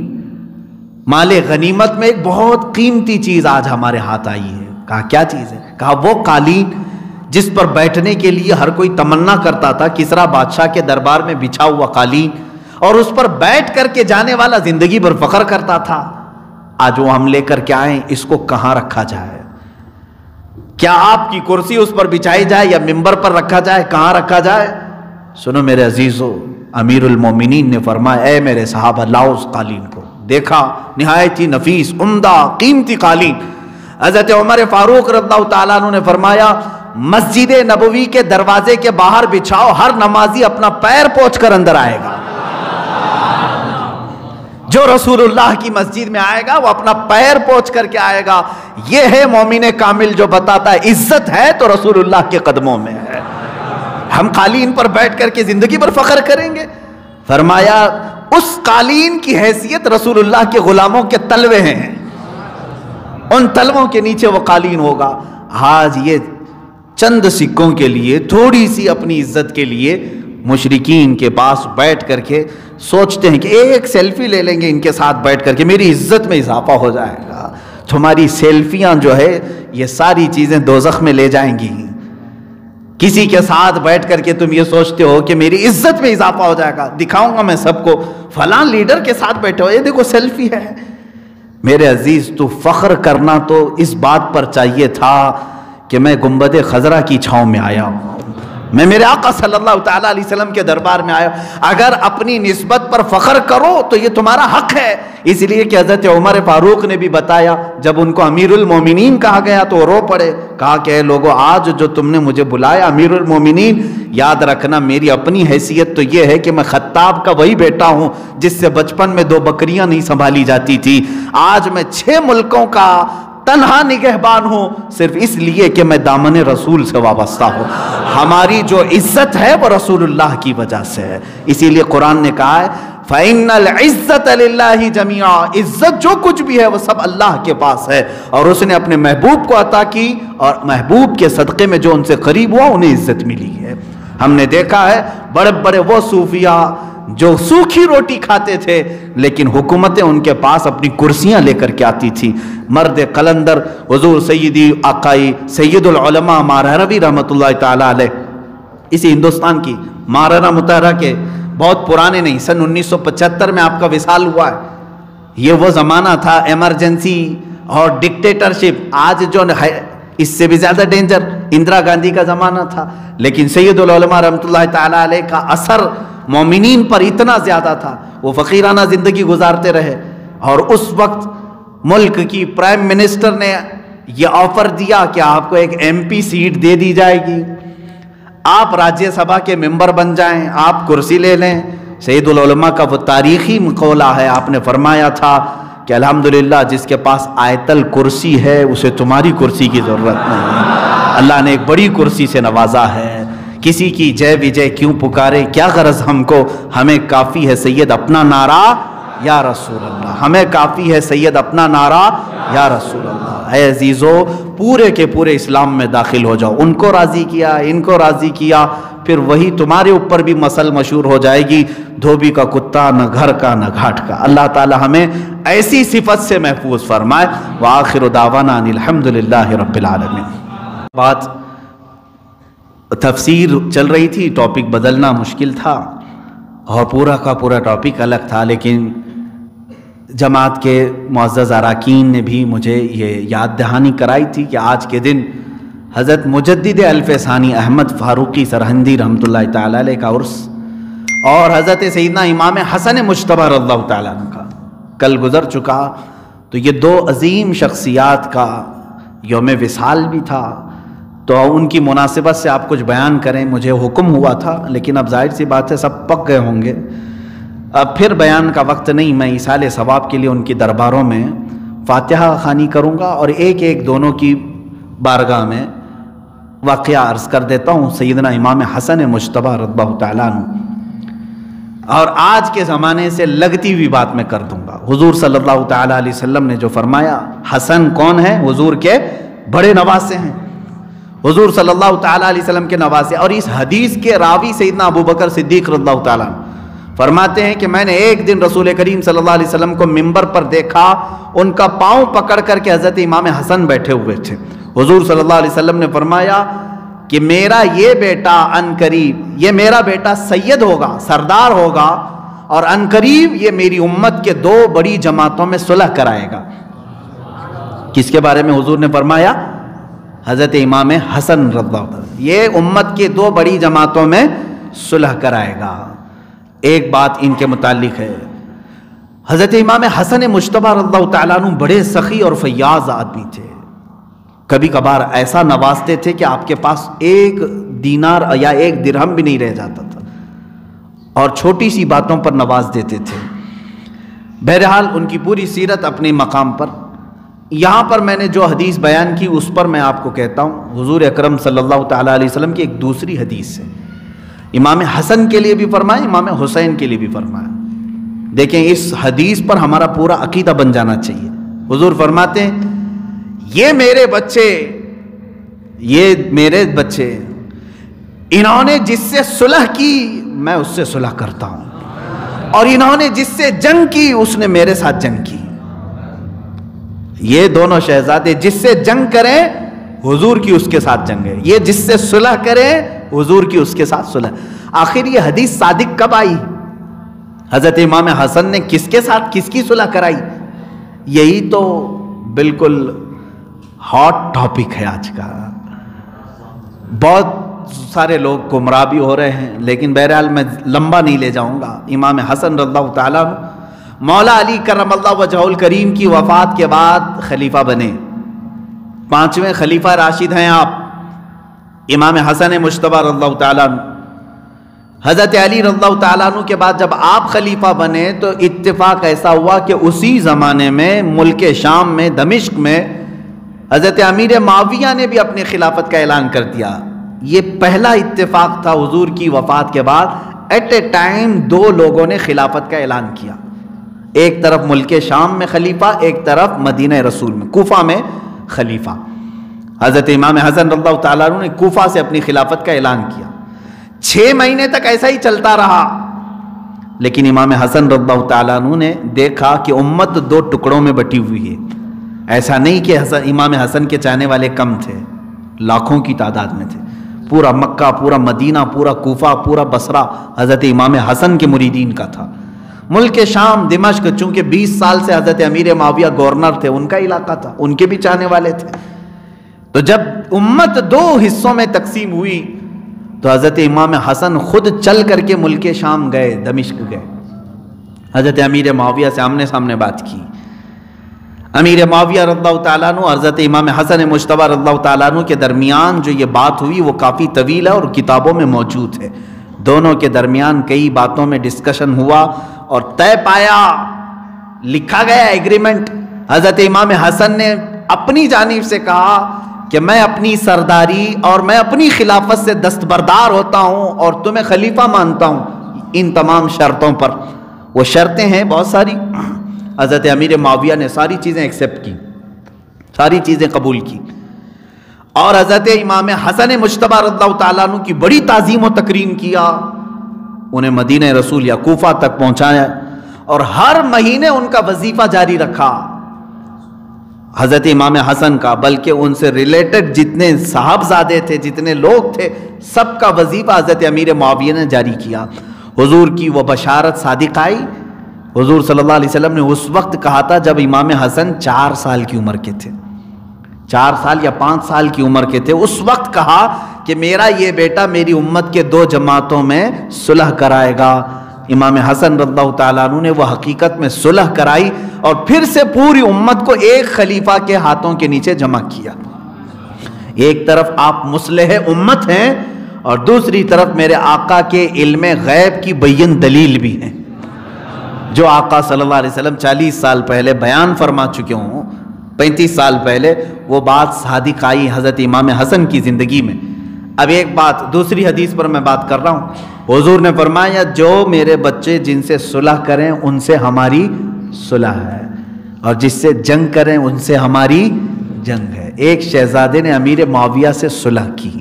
[SPEAKER 1] مال غنیمت میں ایک بہت قیمتی چیز آج ہمارے ہاتھ آئی ہے. کہا کیا چیز ہے؟ کہا وہ قالین جس پر بیٹھنے کے لیے ہر کوئی تمنا کرتا تھا، کسریٰ بادشاہ کے دربار میں بچھا ہوا قالین، اور اس پر بیٹھ کر کے جانے والا زندگی بھر فخر کرتا تھا. آج وہ ہم لے کر کے آئیں. اس کو کہاں رکھا جائے؟ کیا آپ کی کرسی اس پر بچھائی جائے یا ممبر پر رکھا جائے؟ کہاں رکھا جائے؟ سنو میرے عزیزو، امیر المومنین نے فرمایا اے میرے صحابہ لاؤ اس قالین کو. دیکھا نہایت ہی نفیس عمدہ قیمتی قالین. حضرت عمر فاروق رضی اللہ تعالیٰ عنہ نے فرمایا مسجد نبوی کے دروازے کے باہر بچھاؤ، ہر نمازی اپنا پیر پوچھ کر اندر آئے گا. جو رسول اللہ کی مسجد میں آئے گا وہ اپنا پیر پوچھ کر کے آئے گا. یہ ہے مومن کامل جو بتاتا ہے عزت ہے تو رسول اللہ کے قدموں میں ہے. ہم قالین پر بیٹھ کر کے زندگی پر فخر کریں گے؟ فرمایا اس قالین کی حیثیت رسول اللہ کے غلاموں کے تلوے ہیں، ان تلووں کے نیچے وہ قالین ہوگا. آج یہ چند سکوں کے لیے، تھوڑی سی اپنی عزت کے لیے مشرکین کے پاس بیٹھ کر کے سوچتے ہیں کہ ایک سیلفی لے لیں گے ان کے ساتھ بیٹھ کر کے میری عزت میں اضافہ ہو جائے گا. تمہاری سیلفیاں جو ہے یہ ساری چیزیں دوزخ میں لے جائیں گی. کسی کے ساتھ بیٹھ کر کے تم یہ سوچتے ہو کہ میری عزت میں اضافہ ہو جائے گا، دکھاؤں گا میں سب کو فلاں لیڈر کے ساتھ بیٹھے ہو، یہ دیکھو سیلفی ہے. میرے عزیز تو فخر کرنا تو اس بات پر چاہیے تھا کہ میں گنبد خضرا کی چھاؤں میں آیا ہوں، میں میرے آقا صلی اللہ تعالیٰ علیہ وسلم کے دربار میں آیا. اگر اپنی نسبت پر فخر کرو تو یہ تمہارا حق ہے. اس لیے کہ حضرت عمر فاروق نے بھی بتایا، جب ان کو امیر المومنین کہا گیا تو وہ رو پڑے. کہا کہ اے لوگو، آج جو تم نے مجھے بلایا امیر المومنین، یاد رکھنا میری اپنی حیثیت تو یہ ہے کہ میں خطاب کا وہی بیٹا ہوں جس سے بچپن میں 2 بکریاں نہیں سنبھالی جاتی تھی. آج میں 6 ملکوں کا تنہا نگہبان ہوں، صرف اس لیے کہ میں دامن رسول سے وابستہ ہوں. ہماری جو عزت ہے وہ رسول اللہ کی وجہ سے ہے. اسی لیے قرآن نے کہا ہے فَإِنَّ الْعِزَّةَ لِلَّهِ جَمِيعًا، عزت جو کچھ بھی ہے وہ سب اللہ کے پاس ہے، اور اس نے اپنے محبوب کو عطا کی، اور محبوب کے صدقے میں جو ان سے قریب ہوا انہیں عزت ملی ہے. ہم نے دیکھا ہے بڑے بڑے وہ صوفیاء جو سوکھی روٹی کھاتے تھے لیکن حکومتیں ان کے پاس اپنی کرسیاں لے کر کے آتی تھی. مرد قلندر حضور سیدی آقائی سید العلماء ماہروی رحمۃ اللہ تعالیٰ علیہ، اسی ہندوستان کی مہارانا متحرہ کے بہت پرانے نہیں، سن 1975 میں آپ کا وصال ہوا ہے. یہ وہ زمانہ تھا ایمرجنسی اور ڈکٹیٹرشپ، آج جو ہے اس سے بھی زیادہ ڈینجر اندرا گاندھی کا زمانہ تھا. لیکن سید العلماء رحمۃ اللہ تعالیٰ علیہ کا اثر مومنین پر اتنا زیادہ تھا، وہ فقیرانہ زندگی گزارتے رہے. اور اس وقت ملک کی پرائم منسٹر نے یہ آفر دیا کہ آپ کو ایک MP سیٹ دے دی جائے گی، آپ راجیہ سبھا کے ممبر بن جائیں، آپ کرسی لے لیں. سید العلماء کا وہ تاریخی مقولہ ہے، آپ نے فرمایا تھا کہ الحمدللہ جس کے پاس آیت الکرسی ہے اسے تمہاری کرسی کی ضرورت نہیں. اللہ نے ایک بڑی کرسی سے نوازا ہے. کسی کی جے وجے کیوں پکارے، کیا غرض ہم کو، ہمیں کافی ہے سید اپنا نعرہ یا رسول اللہ، ہمیں کافی ہے سید اپنا نعرہ یا رسول اللہ. اے عزیزو، پورے کے پورے اسلام میں داخل ہو جاؤ. ان کو راضی کیا، ان کو راضی کیا، پھر وہی تمہارے اوپر بھی مسل مشہور ہو جائے گی، دھوبی کا کتا نہ گھر کا نہ گھاٹ کا. اللہ تعالی ہمیں ایسی صفت سے محفوظ فرمائے. وآخر دعوانا ان الحمدللہ رب العالمین. بات تفسیر چل رہی تھی، ٹاپک بدلنا مشکل تھا اور پورا کا پورا ٹاپک الگ تھا، لیکن جماعت کے معزز اراکین نے بھی مجھے یہ یاد دہانی کرائی تھی کہ آج کے دن حضرت مجدد الف ثانی احمد فاروقی سرہندی رحمۃ اللہ تعالی علیہ کا عرس اور حضرت سیدنا امام حسن مجتبی رضی اللہ تعالیٰ عنہ کا کل گزر چکا، تو یہ دو عظیم شخصیات کا یوم وصال بھی تھا، تو ان کی مناسبت سے آپ کچھ بیان کریں، مجھے حکم ہوا تھا، لیکن اب ظاہر سی بات ہے سب پک گئے ہوں گے، اب پھر بیان کا وقت نہیں، میں ایصال ثواب کے لیے ان کی درباروں میں فاتحہ خوانی کروں گا اور ایک ایک دونوں کی بارگاہ میں واقعہ عرض کر دیتا ہوں سیدنا امام حسن مجتبی رضی اللہ تعالیٰ عنہ، اور آج کے زمانے سے لگتی ہوئی بات میں کر دوں گا۔ حضور صلی اللہ تعالیٰ علیہ وسلم نے جو فرمایا، حسن کون ہے؟ حضور کے بڑے نواسے ہیں، حضور صلی اللہ تعالیٰ علیہ وسلم کے نواسے، اور اس حدیث کے راوی سیدنا ابو بکر صدیق رضی اللہ تعالیٰ عنہ فرماتے ہیں کہ میں نے ایک دن رسول کریم صلی اللہ علیہ وسلم کو منبر پر دیکھا، ان کا پاؤں پکڑ کر کے حضرت امام حسن بیٹھے ہوئے تھے۔ حضور صلی اللہ علیہ وسلم نے فرمایا کہ میرا یہ بیٹا عنقریب، یہ میرا بیٹا سید ہوگا، سردار ہوگا، اور عنقریب یہ میری امت کے دو بڑی جماعتوں میں صلح کرائے گا۔ کس کے بارے میں حضور نے فرمایا؟ حضرت امام حسن رضی اللہ عنہ، یہ امت کے دو بڑی جماعتوں میں صلح کرائے گا۔ ایک بات ان کے متعلق ہے، حضرت امام حسن مجتبی رضی اللہ تعالیٰ عنہ بڑے سخی اور فیاض آدمی تھے، کبھی کبھار ایسا نوازتے تھے کہ آپ کے پاس ایک دینار یا ایک درہم بھی نہیں رہ جاتا تھا، اور چھوٹی سی باتوں پر نواز دیتے تھے۔ بہرحال ان کی پوری سیرت اپنے مقام پر، یہاں پر میں نے جو حدیث بیان کی اس پر میں آپ کو کہتا ہوں، حضور اکرم صلی اللہ تعالیٰ علیہ وسلم کی ایک دوسری حدیث ہے، امام حسن کے لیے بھی فرمایا، امام حسین کے لیے بھی فرمایا۔ دیکھیں اس حدیث پر ہمارا پورا عقیدہ بن جانا چاہیے۔ حضور فرماتے ہیں یہ میرے بچے انہوں نے جس سے صلح کی میں اس سے صلح کرتا ہوں، اور انہوں نے جس سے جنگ کی اس نے میرے ساتھ جنگ کی۔ یہ دونوں شہزادے جس سے جنگ کریں حضور کی اس کے ساتھ جنگ ہے، یہ جس سے صلح کریں حضور کی اس کے ساتھ صلح۔ آخر یہ حدیث صادق کب آئی؟ حضرت امام حسن نے کس کے ساتھ کس کی صلح کرائی؟ یہی تو بالکل ہاٹ ٹاپک ہے آج کا۔ بہت سارے لوگ گمراہ بھی ہو رہے ہیں، لیکن بہرحال میں لمبا نہیں لے جاؤں گا۔ امام حسن رضی اللہ تعالیٰ عنہ مولا علی کرم اللہ وجہہ الکریم کی وفات کے بعد خلیفہ بنے، 5ویں خلیفہ راشد ہیں آپ، امام حسن مجتبی رضی اللہ تعالیٰ عنہ۔ حضرت علی رضی اللہ تعالیٰ عنہ کے بعد جب آپ خلیفہ بنے تو اتفاق ایسا ہوا کہ اسی زمانے میں ملک شام میں دمشق میں حضرت امیر معاویہ نے بھی اپنی خلافت کا اعلان کر دیا۔ یہ پہلا اتفاق تھا حضور کی وفات کے بعد، ایٹ اے ٹائم دو لوگوں نے خلافت کا اعلان کیا، ایک طرف ملک شام میں خلیفہ، ایک طرف مدینہ رسول میں کوفہ میں خلیفہ۔ حضرت امام حسن رضی اللہ تعالیٰ عنہ نے کوفہ سے اپنی خلافت کا اعلان کیا، 6 مہینے تک ایسا ہی چلتا رہا، لیکن امام حسن رضی اللہ تعالیٰ عنہ نے دیکھا کہ امت 2 ٹکڑوں میں بٹی ہوئی ہے۔ ایسا نہیں کہ امام حسن کے چاہنے والے کم تھے، لاکھوں کی تعداد میں تھے، پورا مکہ، پورا مدینہ، پورا کوفہ، پورا بصرہ حضرت امام حسن کے مریدین کا تھا۔ ملک شام دمشق چونکہ 20 سال سے حضرت امیر معاویہ گورنر تھے، ان کا علاقہ تھا، ان کے بھی چاہنے والے تھے۔ تو جب امت 2 حصوں میں تقسیم ہوئی تو حضرت امام حسن خود چل کر کے ملک شام گئے، دمشق گئے، حضرت امیر معاویہ سے آمنے سامنے بات کی۔ امیر معاویہ رضی اللہ تعالیٰ عنہ اور حضرت امام حسن مجتبی رضی اللہ تعالیٰ عنہ کے درمیان جو یہ بات ہوئی وہ کافی طویل ہے اور کتابوں میں موجود ہے۔ دونوں کے درمیان کئی باتوں میں ڈسکشن ہوا اور طے پایا، لکھا گیا ایگریمنٹ۔ حضرت امام حسن نے اپنی جانب سے کہا کہ میں اپنی سرداری اور میں اپنی خلافت سے دستبردار ہوتا ہوں اور تمہیں خلیفہ مانتا ہوں ان تمام شرطوں پر۔ وہ شرطیں ہیں بہت ساری، حضرت امیر معاویہ نے ساری چیزیں ایکسیپٹ کی، ساری چیزیں قبول کی، اور حضرت امام حسن مجتبی رضی اللہ تعالیٰ عنہ کی بڑی تعظیم و تکریم کیا، انہیں مدینہ رسول یا کوفہ تک پہنچایا، اور ہر مہینے ان کا وظیفہ جاری رکھا۔ حضرت امام حسن کا بلکہ ان سے ریلیٹڈ جتنے صاحبزادے تھے، جتنے لوگ تھے، سب کا وظیفہ حضرت امیر معاویہ نے جاری کیا۔ حضور کی وہ بشارت صادق آئی۔ حضور صلی اللہ علیہ وسلم نے اس وقت کہا تھا جب امام حسن 4 سال کی عمر کے تھے، 4 سال یا 5 سال کی عمر کے تھے، اس وقت کہا کہ میرا یہ بیٹا میری امت کے 2 جماعتوں میں صلح کرائے گا۔ امام حسن رضی اللہ تعالیٰ عنہ نے وہ حقیقت میں صلح کرائی اور پھر سے پوری امت کو ایک خلیفہ کے ہاتھوں کے نیچے جمع کیا۔ ایک طرف آپ مصلح امت ہیں اور دوسری طرف میرے آقا کے علم غیب کی بین دلیل بھی ہیں، جو آقا صلی اللہ علیہ وسلم 40 سال پہلے بیان فرما چکے ہوں، 35 سال پہلے وہ بات صادق آئی حضرت امام حسن کی زندگی میں۔ اب ایک بات دوسری حدیث پر میں بات کر رہا ہوں۔ حضور نے فرمایا جو میرے بچے جن سے صلح کریں ان سے ہماری صلح ہے، اور جس سے جنگ کریں ان سے ہماری جنگ ہے۔ ایک شہزادے نے امیر معاویہ سے صلح کی،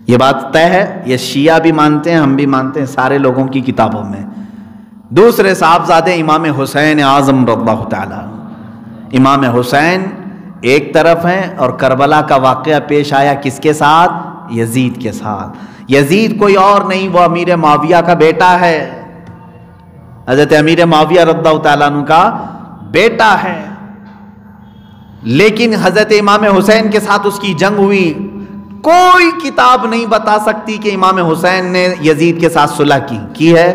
[SPEAKER 1] یہ بات طے ہے، یہ شیعہ بھی مانتے ہیں، ہم بھی مانتے ہیں، سارے لوگوں کی کتابوں میں۔ دوسرے صاحبزادے امام حسین اعظم رضی اللہ تعالیٰ، امام حسین ایک طرف ہیں اور کربلا کا واقعہ پیش آیا کس کے ساتھ؟ یزید کے ساتھ۔ یزید کوئی اور نہیں، وہ امیر معاویہ کا بیٹا ہے، حضرت امیر معاویہ رضی اللہ تعالیٰ عنہ کا بیٹا ہے، لیکن حضرت امام حسین کے ساتھ اس کی جنگ ہوئی۔ کوئی کتاب نہیں بتا سکتی کہ امام حسین نے یزید کے ساتھ صلح کی ہے،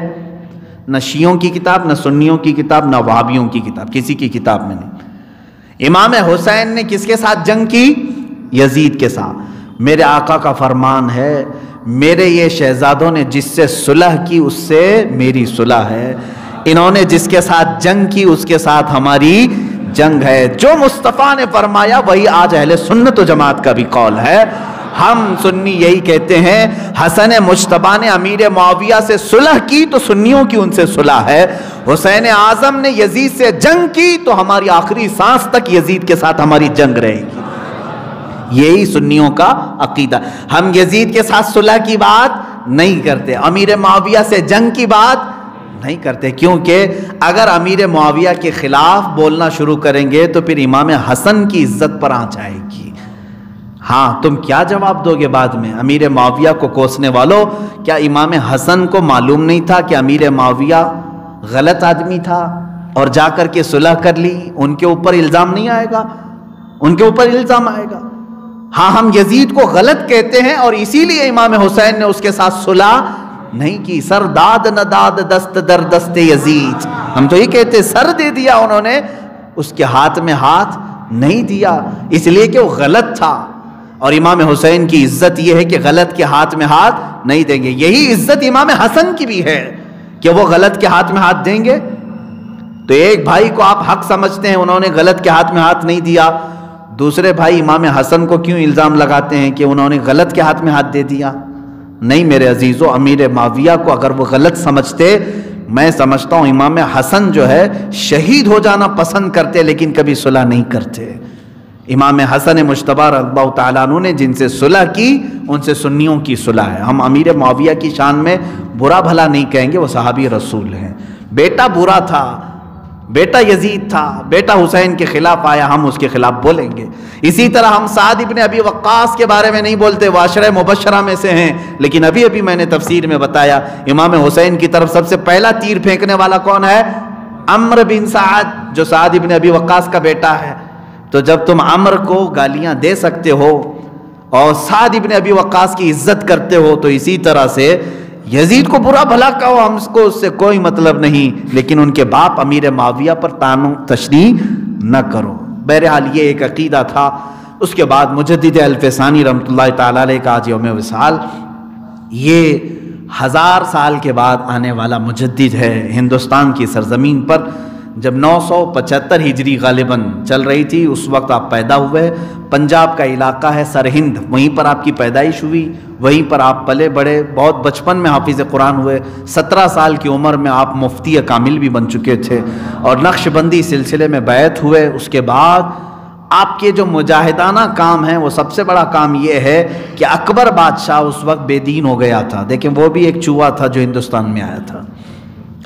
[SPEAKER 1] نہ شیعوں کی کتاب، نہ سنیوں کی کتاب، نہ وہابیوں کی کتاب، کسی کی کتاب میں نہیں۔ امام حسین نے کس کے ساتھ جنگ کی؟ یزید کے ساتھ۔ میرے آقا کا فرمان ہے میرے یہ شہزادوں نے جس سے صلح کی اس سے میری صلح ہے، انہوں نے جس کے ساتھ جنگ کی اس کے ساتھ ہماری جنگ ہے۔ جو مصطفیٰ نے فرمایا وہی آج اہل سنت و جماعت کا بھی قول ہے۔ ہم سنی یہی کہتے ہیں حسن مجتبیٰ نے امیر معاویہ سے صلح کی تو سنیوں کی ان سے صلح ہے، حسین اعظم نے یزید سے جنگ کی تو ہماری آخری سانس تک یزید کے ساتھ ہماری جنگ رہے گی۔ یہی سنیوں کا عقیدہ۔ ہم یزید کے ساتھ صلح کی بات نہیں کرتے، امیر معاویہ سے جنگ کی بات نہیں کرتے، کیونکہ اگر امیر معاویہ کے خلاف بولنا شروع کریں گے تو پھر امام حسن کی عزت پر آ جائے گی۔ ہاں تم کیا جواب دو گے بعد میں؟ امیر معاویہ کو کوسنے والوں، کیا امام حسن کو معلوم نہیں تھا کہ امیر معاویہ غلط آدمی تھا اور جا کر کے صلح کر لی؟ ان کے اوپر الزام نہیں آئے گا؟ ان کے اوپر الزام آئے گا۔ ہاں ہم یزید کو غلط کہتے ہیں اور اسی لیے امام حسین نے اس کے ساتھ صلح نہیں کی۔ سر داد نہ داد دست در دست یزید، ہم تو یہ کہتے سر دے دیا انہوں نے، اس کے ہاتھ میں ہاتھ نہیں دیا، اس لیے کہ وہ غلط تھا۔ اور امام حسین کی عزت یہ ہے کہ غلط کے ہاتھ میں ہاتھ نہیں دیں گے۔ یہی عزت امام حسن کی بھی ہے کہ وہ غلط کے ہاتھ میں ہاتھ دیں گے۔ تو ایک بھائی کو آپ حق سمجھتے ہیں، انہوں نے غلط کے ہاتھ میں ہاتھ نہیں دیا، دوسرے بھائی امام حسن کو کیوں الزام لگاتے ہیں کہ انہوں نے غلط کے ہاتھ میں ہاتھ دے دیا؟ نہیں میرے عزیزو، امیر معاویہ کو اگر وہ غلط سمجھتے، میں سمجھتا ہوں امام حسن جو ہے شہید ہو جانا پسند کرتے لیکن کبھی صلح نہیں کرتے۔ امام حسن مجتبیٰ رضی اللہ تعالیٰ عنہ نے جن سے صلح کی ان سے سنیوں کی صلح ہے۔ ہم امیر معاویہ کی شان میں برا بھلا نہیں کہیں گے، وہ صحابی رسول ہیں۔ بیٹا برا تھا، بیٹا یزید تھا، بیٹا حسین کے خلاف آیا، ہم اس کے خلاف بولیں گے۔ اسی طرح ہم سعد ابن ابی وقاص کے بارے میں نہیں بولتے، وہ عشرہ مبشرہ میں سے ہیں، لیکن ابھی میں نے تفسیر میں بتایا امام حسین کی طرف سب سے پہلا تیر پھینکنے والا کون ہے؟ عمرو بن سعد، جو سعد ابن ابی وقاص کا بیٹا ہے۔ تو جب تم عمرو کو گالیاں دے سکتے ہو اور سعد ابن ابی وقاص کی عزت کرتے ہو تو اسی طرح سے یزید کو برا بھلا کہو، ہم کو اس سے کوئی مطلب نہیں، لیکن ان کے باپ امیر معاویہ پر طعن و تشنیع نہ کرو۔ بہرحال یہ ایک عقیدہ تھا۔ اس کے بعد مجدد الفسانی رحمۃ اللہ تعالی علیہ کا آج یوم وصال، یہ 1000 سال کے بعد آنے والا مجدد ہے ہندوستان کی سرزمین پر۔ جب 975 ہجری غالباً چل رہی تھی اس وقت آپ پیدا ہوئے۔ پنجاب کا علاقہ ہے سرہند، وہیں پر آپ کی پیدائش ہوئی، وہیں پر آپ پلے بڑے، بہت بچپن میں حافظ قرآن ہوئے۔ 17 سال کی عمر میں آپ مفتی کامل بھی بن چکے تھے اور نقش بندی سلسلے میں بیعت ہوئے۔ اس کے بعد آپ کے جو مجاہدانہ کام ہیں وہ سب سے بڑا کام یہ ہے کہ اکبر بادشاہ اس وقت بے دین ہو گیا تھا، دیکھیں وہ بھی ایک چوہا تھا جو ہندوستان میں آیا تھا۔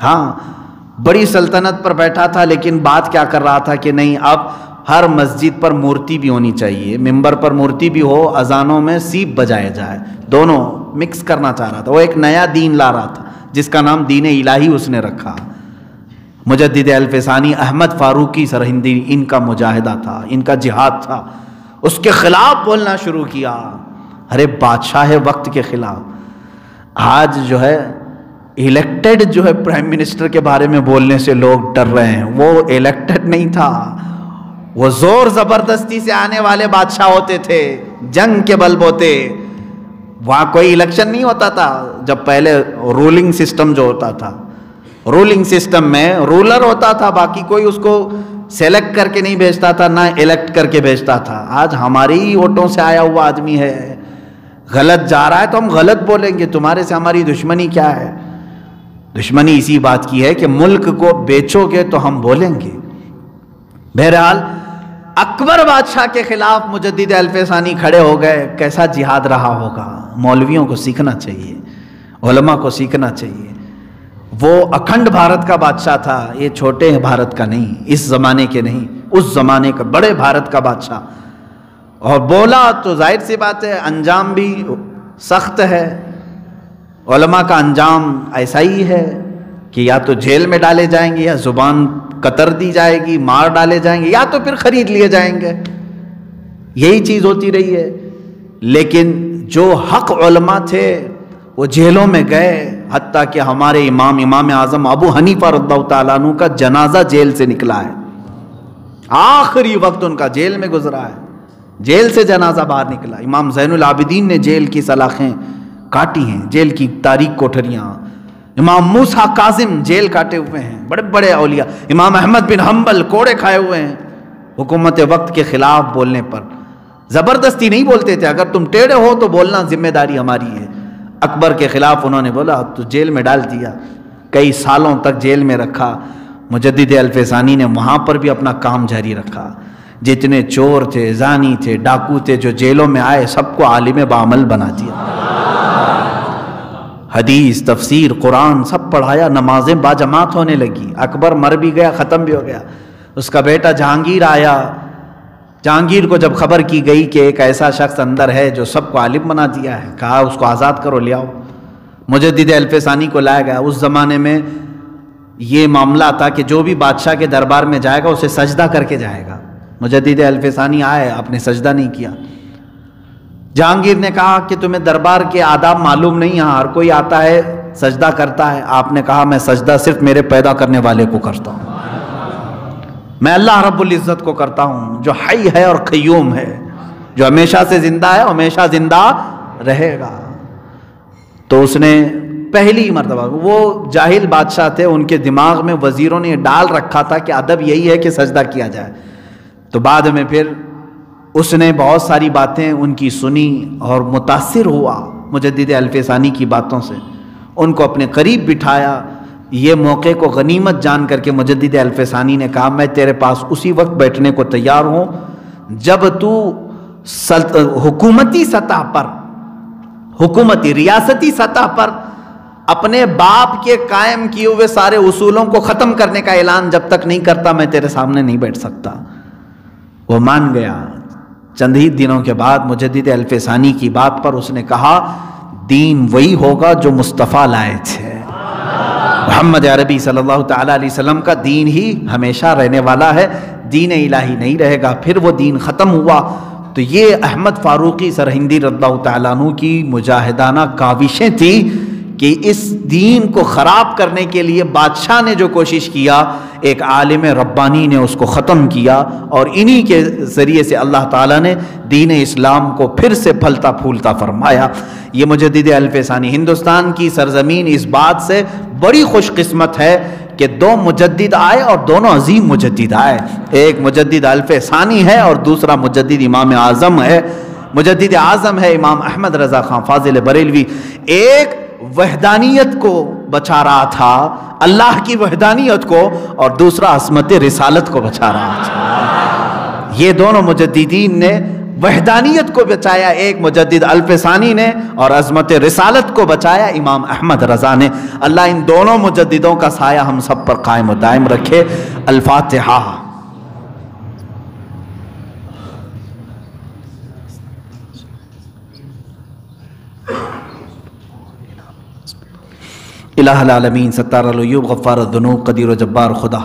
[SPEAKER 1] ہاں بڑی سلطنت پر بیٹھا تھا لیکن بات کیا کر رہا تھا کہ نہیں اب ہر مسجد پر مورتی بھی ہونی چاہیے، ممبر پر مورتی بھی ہو، اذانوں میں سیپ بجائے جائے، دونوں مکس کرنا چاہ رہا تھا۔ وہ ایک نیا دین لا رہا تھا جس کا نام دین الہی اس نے رکھا۔ مجدد الفسانی احمد فاروقی سرہندی ان کا مجاہدہ تھا، ان کا جہاد تھا، اس کے خلاف بولنا شروع کیا، ارے بادشاہ وقت کے خلاف۔ آج جو ہے الیکٹڈ جو ہے پرائم منسٹر کے بارے میں بولنے سے لوگ ڈر رہے ہیں، وہ الیکٹڈ نہیں تھا، وہ زور زبردستی سے آنے والے بادشاہ ہوتے تھے، جنگ کے بل بوتے۔ وہاں کوئی الیکشن نہیں ہوتا تھا جب پہلے رولنگ سسٹم جو ہوتا تھا، رولنگ سسٹم میں رولر ہوتا تھا، باقی کوئی اس کو سیلیکٹ کر کے نہیں بھیجتا تھا، نہ الیکٹ کر کے بھیجتا تھا۔ آج ہماری ہی ووٹوں سے آیا ہوا آدمی ہے، غلط جا رہا ہے تو ہم غلط بولیں گے، تمہارے سے ہماری دشمنی کیا ہے؟ دشمنی اسی بات کی ہے کہ ملک کو بیچو گے تو ہم بولیں گے۔ بہرحال اکبر بادشاہ کے خلاف مجدد الفسانی کھڑے ہو گئے۔ کیسا جہاد رہا ہوگا؟ مولویوں کو سیکھنا چاہیے، علماء کو سیکھنا چاہیے۔ وہ اکھنڈ بھارت کا بادشاہ تھا، یہ چھوٹے بھارت کا نہیں، اس زمانے کے نہیں، اس زمانے کا بڑے بھارت کا بادشاہ، اور بولا تو ظاہر سی بات ہے انجام بھی سخت ہے۔ علماء کا انجام ایسا ہی ہے کہ یا تو جیل میں ڈالے جائیں گے، یا زبان قطر دی جائے گی، مار ڈالے جائیں گے، یا تو پھر خرید لیے جائیں گے، یہی چیز ہوتی رہی ہے۔ لیکن جو حق علماء تھے وہ جیلوں میں گئے، حتیٰ کہ ہمارے امام اعظم ابو حنیفہ رضی اللہ تعالیٰ عنہ کا جنازہ جیل سے نکلا ہے، آخری وقت ان کا جیل میں گزرا ہے، جیل سے جنازہ باہر نکلا۔ امام زین العابدین نے جیل کی سلاخیں کاٹی ہیں، جیل کی تاریک کوٹھریاں۔ امام موسیٰ کاظم جیل کاٹے ہوئے ہیں، بڑے بڑے اولیاء۔ امام احمد بن حنبل کوڑے کھائے ہوئے ہیں حکومت وقت کے خلاف بولنے پر۔ زبردستی نہیں بولتے تھے، اگر تم ٹیڑے ہو تو بولنا ذمہ داری ہماری ہے۔ اکبر کے خلاف انہوں نے بولا تو جیل میں ڈال دیا، کئی سالوں تک جیل میں رکھا۔ مجدد الفسانی نے وہاں پر بھی اپنا کام جاری رکھا۔ جتنے چور تھے، زانی تھے، ڈاکو تھے جو جیلوں میں آئے، سب کو عالم بعمل بنا دیا، حدیث، تفسیر، قرآن سب پڑھایا، نمازیں باجماعت ہونے لگی۔ اکبر مر بھی گیا، ختم بھی ہو گیا۔ اس کا بیٹا جہانگیر آیا، جہانگیر کو جب خبر کی گئی کہ ایک ایسا شخص اندر ہے جو سب کو عالم بنا دیا ہے، کہا اس کو آزاد کرو، لے آؤ۔ مجدد الفسانی کو لایا گیا۔ اس زمانے میں یہ معاملہ تھا کہ جو بھی بادشاہ کے دربار میں جائے گا اسے سجدہ کر کے جائے گا۔ مجدد الفسانی آئے، آپ نے سجدہ نہیں کیا۔ جہانگیر نے کہا کہ تمہیں دربار کے آداب معلوم نہیں، یہاں ہر کوئی آتا ہے سجدہ کرتا ہے۔ آپ نے کہا میں سجدہ صرف میرے پیدا کرنے والے کو کرتا ہوں، میں اللہ رب العزت کو کرتا ہوں جو حی ہے اور قیوم ہے، جو ہمیشہ سے زندہ ہے، ہمیشہ زندہ رہے گا۔ تو اس نے پہلی مرتبہ، وہ جاہل بادشاہ تھے، ان کے دماغ میں وزیروں نے ڈال رکھا تھا کہ ادب یہی ہے کہ سجدہ کیا جائے۔ تو بعد میں پھر اس نے بہت ساری باتیں ان کی سنی اور متاثر ہوا مجدد الفسانی کی باتوں سے، ان کو اپنے قریب بٹھایا۔ یہ موقع کو غنیمت جان کر کے مجدد الفسانی نے کہا میں تیرے پاس اسی وقت بیٹھنے کو تیار ہوں جب تو حکومتی سطح پر، حکومتی ریاستی سطح پر اپنے باپ کے قائم کیے ہوئے سارے اصولوں کو ختم کرنے کا اعلان جب تک نہیں کرتا میں تیرے سامنے نہیں بیٹھ سکتا۔ وہ مان گیا۔ چند ہی دنوں کے بعد مجدد الفسانی کی بات پر اس نے کہا دین وہی ہوگا جو مصطفیٰ لائے تھے، محمد عربی صلی اللہ تعالیٰ علیہ وسلم کا دین ہی ہمیشہ رہنے والا ہے، دین الہی نہیں رہے گا۔ پھر وہ دین ختم ہوا۔ تو یہ احمد فاروقی سرہندی رضی اللہ تعالیٰ عنہ کی مجاہدانہ کاوشیں تھیں کہ اس دین کو خراب کرنے کے لیے بادشاہ نے جو کوشش کیا، ایک عالم ربانی نے اس کو ختم کیا، اور انہی کے ذریعے سے اللہ تعالیٰ نے دین اسلام کو پھر سے پھلتا پھولتا فرمایا۔ یہ مجدد الفسانی، ہندوستان کی سرزمین اس بات سے بڑی خوش قسمت ہے کہ دو مجدد آئے اور دونوں عظیم مجدد آئے، ایک مجدد الفسانی ہے اور دوسرا مجدد امام اعظم ہے۔ مجدد اعظم ہے امام احمد رضا خان فاضل بریلوی، ایک وحدانیت کو بچا رہا تھا، اللہ کی وحدانیت کو، اور دوسرا عصمت رسالت کو بچا رہا تھا۔ یہ دونوں مجددین نے وحدانیت کو بچایا، ایک مجدد الفسانی نے، اور عظمت رسالت کو بچایا امام احمد رضا نے۔ اللہ ان دونوں مجددوں کا سایہ ہم سب پر قائم و دائم رکھے۔ الفاتحہ۔ الہ العالمین ستار العیوب غفار الذنوب قدیر و جبار خدا،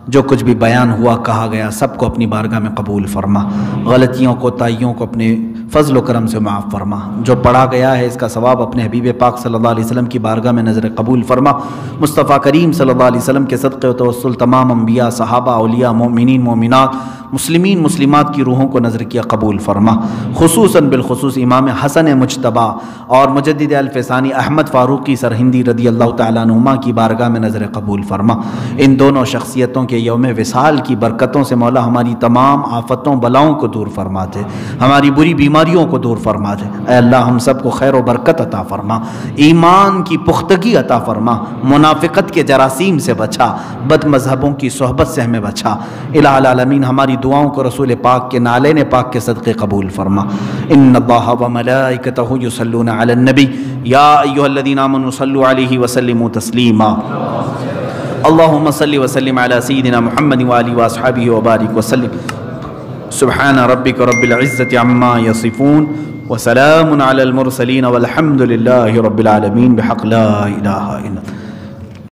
[SPEAKER 1] جو کچھ بھی بیان ہوا کہا گیا سب کو اپنی بارگاہ میں قبول فرما، غلطیوں کو کوتاہیوں کو اپنے فضل و کرم سے معاف فرما، جو پڑھا گیا ہے اس کا ثواب اپنے حبیب پاک صلی اللہ علیہ وسلم کی بارگاہ میں نظر قبول فرما، مصطفیٰ کریم صلی اللہ علیہ وسلم کے صدقے و توسل تمام انبیاء، صحابہ، اولیاء، مومنین، مومنات، مسلمین، مسلمات کی روحوں کو نظر کیا قبول فرما، خصوصاً بالخصوص امام حسن مجتبیٰ اور مجدد الفسانی احمد فاروقی سرہندی رضی اللہ تعالیٰ عنہما کی بارگاہ میں نظر قبول فرما۔ ان دونوں شخصیتوں کے یوم وصال کی برکتوں سے مولا ہماری تمام آفتوں بلاؤں کو دور فرما دے، ہماری بری بیماریوں کو دور فرما دے۔ اے اللہ ہم سب کو خیر و برکت عطا فرما، ایمان کی پختگی عطا فرما، منافقت کے جراثیم سے بچا، بد مذہبوں کی صحبت سے ہمیں بچا۔ الہ العالمین ہماری دعاؤں کو رسول پاک کے نالین پاک کے صدقے قبول فرما۔ ان اللہ و ملائکتہ یصلون علی النبی یا ایھا الذین آمنوا صلوا علیہ وسلموا تسلیما۔ اللہم صل وسلم علی سیدنا محمد وآلہ واصحابہ وبارک وسلم۔ سبحان ربک رب العزت عما یصفون وسلام علی المرسلین والحمد للہ رب العالمین بحق لا الہ الا اللہ۔